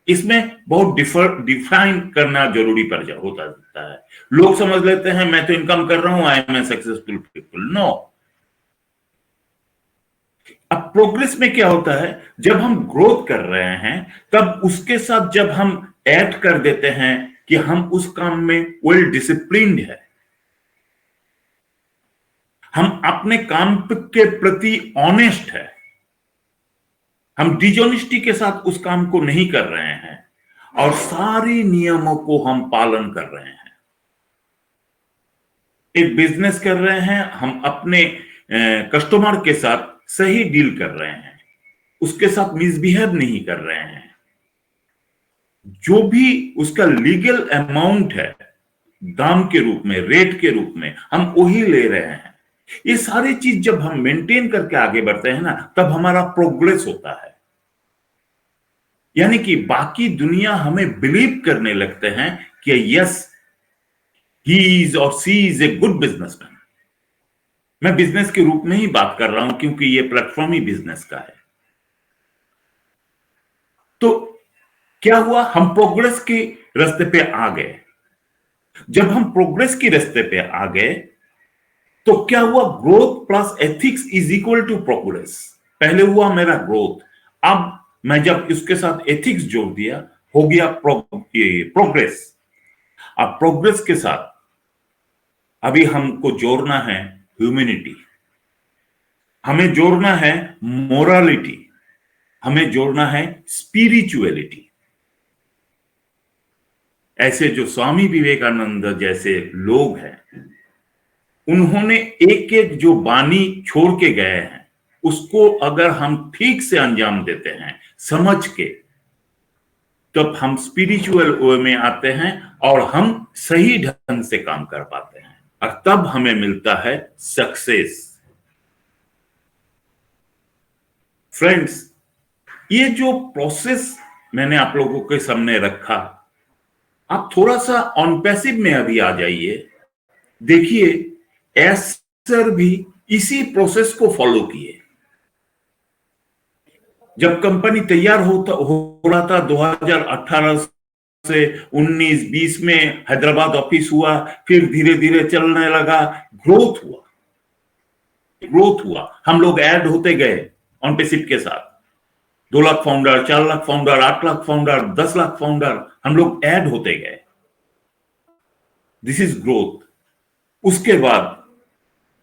इसमें बहुत डिफाइन करना जरूरी होता है। लोग समझ लेते हैं मैं तो इनकम कर रहा हूं, I am a successful people. No. अब प्रोग्रेस में क्या होता है, जब हम ग्रोथ कर रहे हैं तब उसके साथ जब हम ऐड कर देते हैं कि हम उस काम में वेल डिसिप्लिन्ड है, हम अपने काम के प्रति ऑनेस्ट है, हम डिजॉनेस्टी के साथ उस काम को नहीं कर रहे हैं और सारे नियमों को हम पालन कर रहे हैं। एक बिजनेस कर रहे हैं, हम अपने कस्टमर के साथ सही डील कर रहे हैं, उसके साथ मिसबिहेव नहीं कर रहे हैं। जो भी उसका लीगल अमाउंट है, दाम के रूप में, रेट के रूप में, हम वही ले रहे हैं। ये सारी चीज जब हम मेंटेन करके आगे बढ़ते हैं ना, तब हमारा प्रोग्रेस होता है। यानी कि बाकी दुनिया हमें बिलीव करने लगते हैं कि यस, ही इज और सी इज ए गुड बिजनेसमैन। मैं बिजनेस के रूप में ही बात कर रहा हूं क्योंकि ये प्लेटफॉर्म ही बिजनेस का है। तो क्या हुआ, हम प्रोग्रेस के रास्ते पे आ गए। जब हम प्रोग्रेस के रास्ते पे आ गए तो क्या हुआ, growth plus ethics is equal to progress. पहले हुआ मेरा ग्रोथ, अब मैं जब इसके साथ एथिक्स जोड़ दिया हो गया प्रोग्रेस। अब प्रोग्रेस के साथ अभी हमको जोड़ना है ह्यूमैनिटी, हमें जोड़ना है मोरालिटी, हमें जोड़ना है स्पिरिचुअलिटी। ऐसे जो स्वामी विवेकानंद जैसे लोग हैं, उन्होंने एक एक जो बानी छोड़ के गए हैं, उसको अगर हम ठीक से अंजाम देते हैं समझ के, तब हम स्पिरिचुअल वे में आते हैं और हम सही ढंग से काम कर पाते हैं, और तब हमें मिलता है सक्सेस। फ्रेंड्स, ये जो प्रोसेस मैंने आप लोगों के सामने रखा, आप थोड़ा सा ऑन पैसिव में अभी आ जाइए। देखिए, एस सर भी इसी प्रोसेस को फॉलो किए। जब कंपनी तैयार हो रहा था 2018 से 19-20 में हैदराबाद ऑफिस हुआ, फिर धीरे धीरे चलने लगा, ग्रोथ हुआ। हम लोग ऐड होते गए ऑन पैसिव के साथ। 2 lakh founder, 4 lakh founder, 8 lakh founder, 10 lakh founder, हम लोग ऐड होते गए। This is growth. उसके बाद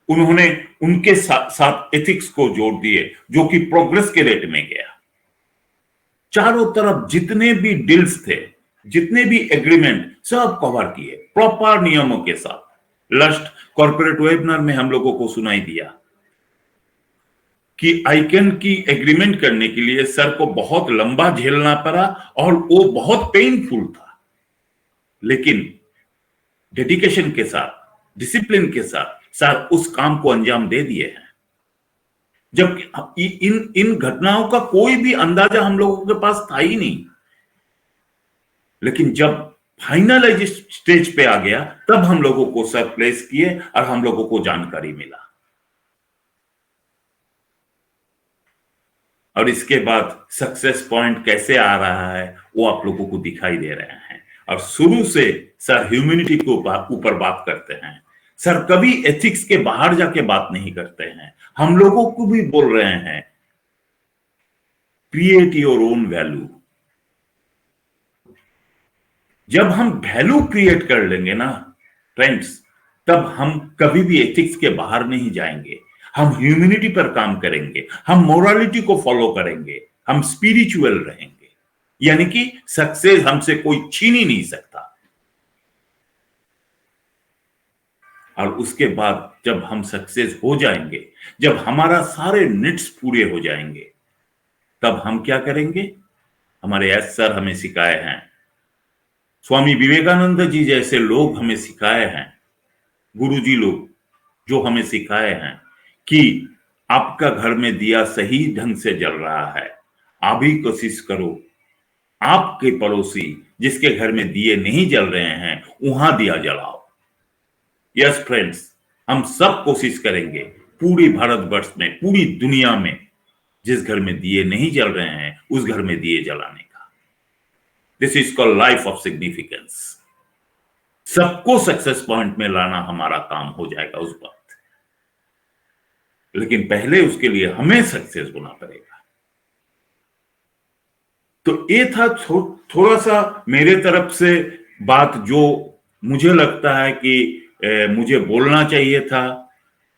उन्होंने उनके साथ एथिक्स को जोड़ दिए, जो कि प्रोग्रेस के रेट में गया। चारों तरफ जितने भी डील्स थे, जितने भी एग्रीमेंट, सब कवर किए प्रॉपर नियमों के साथ। लास्ट कॉर्पोरेट वेबिनार में हम लोगों को सुनाई दिया कि आइकन की एग्रीमेंट करने के लिए सर को बहुत लंबा झेलना पड़ा और वो बहुत पेनफुल था, लेकिन डेडिकेशन के साथ, डिसिप्लिन के साथ सर उस काम को अंजाम दे दिए हैं। जब इन घटनाओं का कोई भी अंदाजा हम लोगों के पास था ही नहीं, लेकिन जब फाइनल स्टेज पे आ गया, तब हम लोगों को सर प्लेस किए और हम लोगों को जानकारी मिला। और इसके बाद सक्सेस पॉइंट कैसे आ रहा है वो आप लोगों को दिखाई दे रहे हैं। और शुरू से सर ह्यूमैनिटी के ऊपर बात करते हैं। सर कभी एथिक्स के बाहर जाके बात नहीं करते हैं। हम लोगों को भी बोल रहे हैं, क्रिएट योर ओन वैल्यू। जब हम वैल्यू क्रिएट कर लेंगे ना फ्रेंड्स, तब हम कभी भी एथिक्स के बाहर नहीं जाएंगे। हम ह्यूमैनिटी पर काम करेंगे, हम मोरालिटी को फॉलो करेंगे, हम स्पिरिचुअल रहेंगे, यानी कि सक्सेस हमसे कोई छीन ही नहीं सकता। और उसके बाद जब हम सक्सेस हो जाएंगे, जब हमारा सारे नीड्स पूरे हो जाएंगे, तब हम क्या करेंगे? हमारे एस सर हमें सिखाए हैं, स्वामी विवेकानंद जी जैसे लोग हमें सिखाए हैं, गुरुजी लोग जो हमें सिखाए हैं कि आपका घर में दिया सही ढंग से जल रहा है, आप भी कोशिश करो आपके पड़ोसी जिसके घर में दिए नहीं जल रहे हैं वहां दिया जलाओ। यस फ्रेंड्स, हम सब कोशिश करेंगे पूरी भारतवर्ष में, पूरी दुनिया में, जिस घर में दिए नहीं जल रहे हैं उस घर में दिए जलाने का। This is called life of significance. सबको सक्सेस पॉइंट में लाना हमारा काम हो जाएगा उस वक्त, लेकिन पहले उसके लिए हमें सक्सेस होना पड़ेगा। तो ये था थोड़ा सा मेरे तरफ से बात, जो मुझे लगता है कि मुझे बोलना चाहिए था,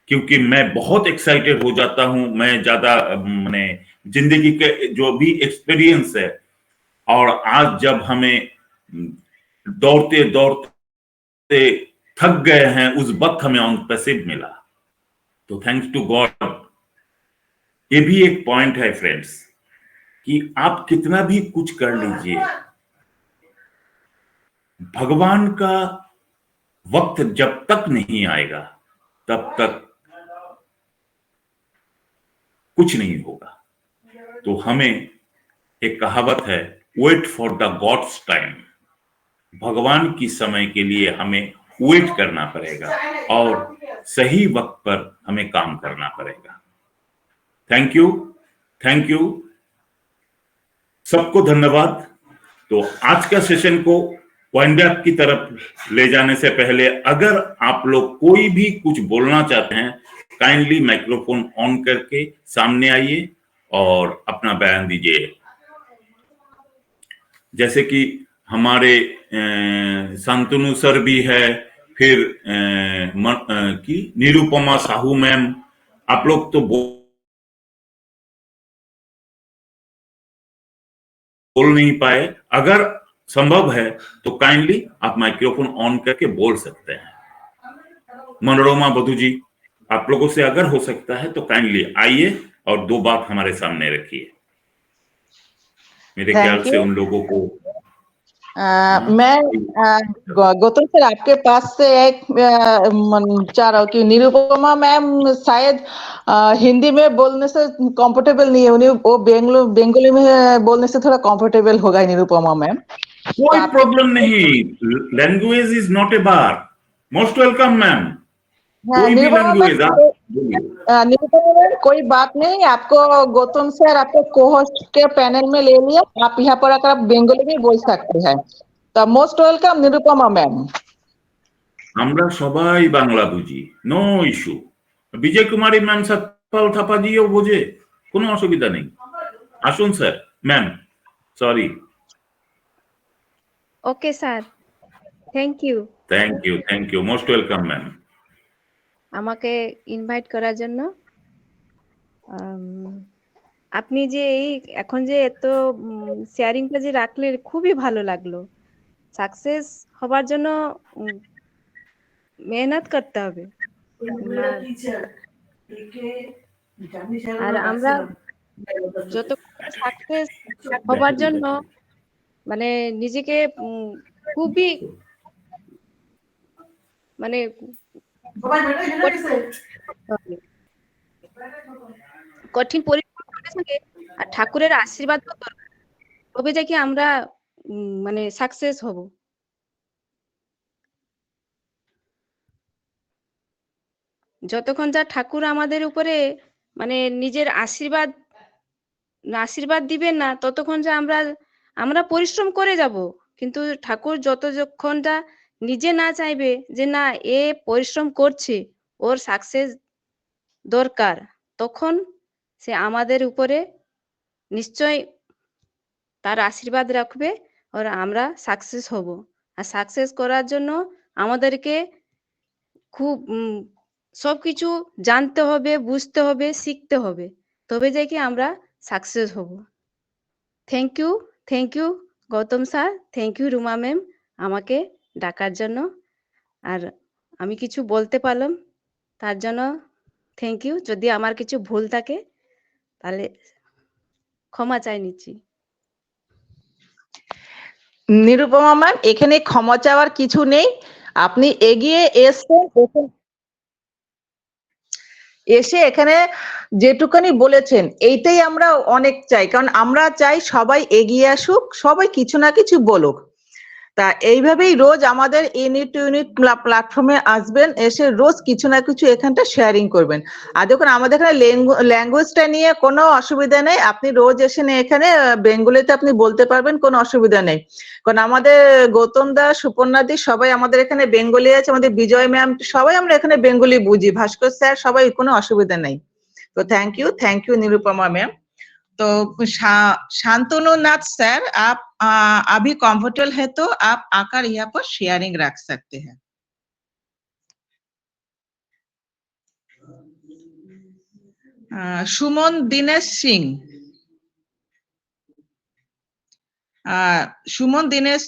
क्योंकि मैं बहुत एक्साइटेड हो जाता हूं। मैं ज्यादा मैंने जिंदगी के जो भी एक्सपीरियंस है, और आज जब हमें दौड़ते दौड़ते थक गए हैं, उस वक्त हमें ऑन पैसिव मिला, तो थैंक्स टू गॉड। ये भी एक पॉइंट है फ्रेंड्स कि आप कितना भी कुछ कर लीजिए, भगवान का वक्त जब तक नहीं आएगा तब तक कुछ नहीं होगा। तो हमें एक कहावत है, wait for the God's time. भगवान की समय के लिए हमें वेट करना पड़ेगा और सही वक्त पर हमें काम करना पड़ेगा। थैंक यू सबको, धन्यवाद। तो आज का सेशन को वाइंड अप की तरफ ले जाने से पहले, अगर आप लोग कोई भी कुछ बोलना चाहते हैं, काइंडली माइक्रोफोन ऑन करके सामने आइए और अपना बयान दीजिए। जैसे कि हमारे शांतनु सर भी है, फिर की निरुपमा साहू मैम, आप लोग तो बोल नहीं पाए। अगर संभव है तो काइंडली आप माइक्रोफोन ऑन करके बोल सकते हैं। मनोरमा बधू जी, आप लोगों से अगर हो सकता है तो काइंडली आइए और 2 बात हमारे सामने रखिए। मेरे ख्याल से उन लोगों को मैं गौतम सर आपके पास से एक चाह रहा हूँ कि निरुपमा मैम शायद हिंदी में बोलने से कंफर्टेबल नहीं है, उन्हें वो बंगाली में बोलने से थोड़ा कंफर्टेबल होगा निरुपमा मैम। कोई प्रॉब्लम नहीं, language is not a bar. Most welcome ma'am, कोई भी लैंग्वेज आप निरुपमा मैम कोई बात नहीं, आपको गौतम सर आपको को-होस्ट के पैनल में ले लिया, आप यहाँ पर अगर आप बंगाली में बोल सकते हैं तो मोस्ट वेलकम निरुपमा मैम। আমরা সবাই বাংলা বুঝি, no issue. Vijay Kumari ma'am Satpal থাপাজিও বোঝে, কোনো অসুবিধা নেই। আসুন sir, ma'am sorry. Okay sir, thank you. Thank you, most welcome ma'am. আমাকে ইনভাইট করার জন্য। আপনি যে এই এখন যে এত শেয়ারিংটা যে রাখলেন খুবই ভালো লাগলো। সাকসেস হবার জন্য মেহনত করতে হবে। আর আমরা যত সাকসেস হবার জন্য মানে নিজেকে খুবই মানে কঠিন পরিশ্রমের সঙ্গে আর ঠাকুরের আশীর্বাদ তবে যাকে আমরা মানে সাকসেস হব। যতক্ষণ যা ঠাকুর আমাদের উপরে মানে নিজের আশীর্বাদ দিবেন না ততক্ষণ যা আমরা পরিশ্রম করে যাব, কিন্তু ঠাকুর যতক্ষণ যা নিজে না চাইবে যে না এ পরিশ্রম করছে, ওর সাকসেস দরকার, তখন সে আমাদের উপরে নিশ্চয় তার আশীর্বাদ রাখবে আর আমরা সাকসেস হব। আর সাকসেস করার জন্য আমাদেরকে খুব সবকিছু জানতে হবে, বুঝতে হবে, শিখতে হবে, তবে যাই কি আমরা সাকসেস হব। Thank you Gautam sir, thank you Ruma ma'am আমাকে ডাকার জন্য। আর আমি কিছু বলতে পারলাম তার জন্য থ্যাংক ইউ। যদি আমার কিছু ভুল থাকে তাহলে ক্ষমা চাই নিচ্ছি। নিরুপমা ম্যাম এখানে ক্ষমা চাওয়ার কিছু নেই, আপনি এগিয়ে এসে এখানে যেটুকানি বলেছেন এইটাই আমরা অনেক চাই, কারণ আমরা চাই সবাই এগিয়ে আসুক, সবাই কিছু না কিছু বলুক। তা এইভাবেই রোজ আমাদের ইউনিট প্ল্যাটফর্মে আসবেন, এসে রোজ কিছু না কিছু এখানটা শেয়ারিং করবেন। আর দেখুন আমাদের এখানে ল্যাঙ্গুয়েজটা নিয়ে কোনো অসুবিধা নেই, আপনি রোজ এসে এখানে বেঙ্গলিতে আপনি বলতে পারবেন, কোনো অসুবিধা নেই। কারণ আমাদের গৌতম দা, সুপর্ণা দি সবাই আমাদের এখানে বেঙ্গলি আছে, আমাদের বিজয় ম্যাম সবাই আমরা এখানে বেঙ্গলি বুঝি, ভাস্কর স্যার সবাই, কোনো অসুবিধা নেই। তো থ্যাংক ইউ निरुपमा मैम। तो शांतनु नाथ सर आप अभी कंफर्टेबल है तो आप आकर यहाँ पर शेयरिंग रख सकते हैं। सुमन दिनेश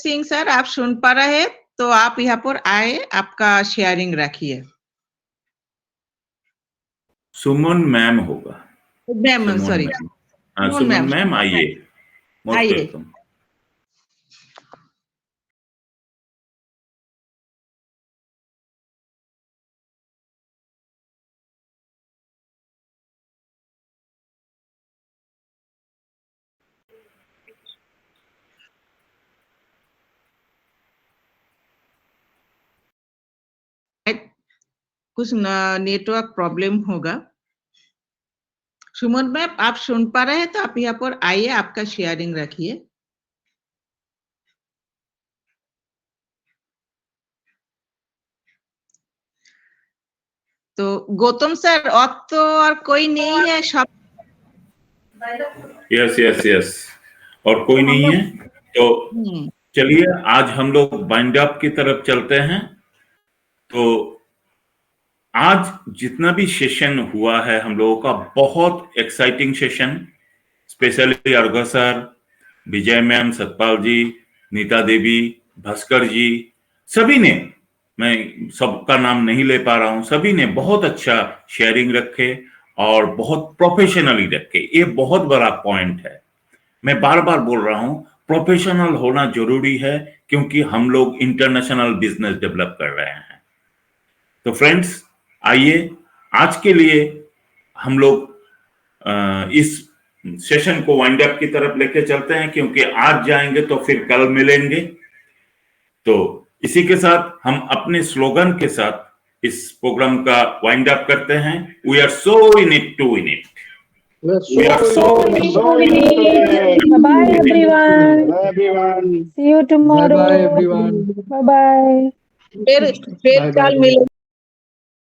सिंह सर आप सुन पा रहे हैं तो आप यहाँ पर आए, आपका शेयरिंग रखिए। सुमन मैम होगा, मैम सॉरी, सुमन मैम आइए, मोस्ट वेलकम। कुछ नेटवर्क प्रॉब्लम होगा। सुमन मैम आप सुन पा रहे हैं तो आप यहाँ पर आइए, आपका शेयरिंग रखिए। तो गौतम सर और कोई नहीं है, सब यस और कोई नहीं है। तो चलिए आज हम लोग वाइंड अप की तरफ चलते हैं। तो आज जितना भी सेशन हुआ है हम लोगों का बहुत एक्साइटिंग सेशन, स्पेशली अर्घा सर, विजय मैम, सतपाल जी, नीता देवी, भास्कर जी, सभी ने, मैं सबका नाम नहीं ले पा रहा हूं, सभी ने बहुत अच्छा शेयरिंग रखे और बहुत प्रोफेशनली रखे। ये बहुत बड़ा पॉइंट है। मैं बार बार बोल रहा हूं, प्रोफेशनल होना जरूरी है क्योंकि हम लोग इंटरनेशनल बिजनेस डेवलप कर रहे हैं। तो फ्रेंड्स, आइए आज के लिए हम लोग इस सेशन को वाइंड अप की तरफ लेके चलते हैं, क्योंकि आज जाएंगे तो फिर कल मिलेंगे। तो इसी के साथ हम अपने स्लोगन के साथ इस प्रोग्राम का वाइंड अप करते हैं। We are so in it to in it. We are so Bye everyone. See you tomorrow. Bye bye everyone. Bye bye. फिर Bye bye. कल मिलेंगे।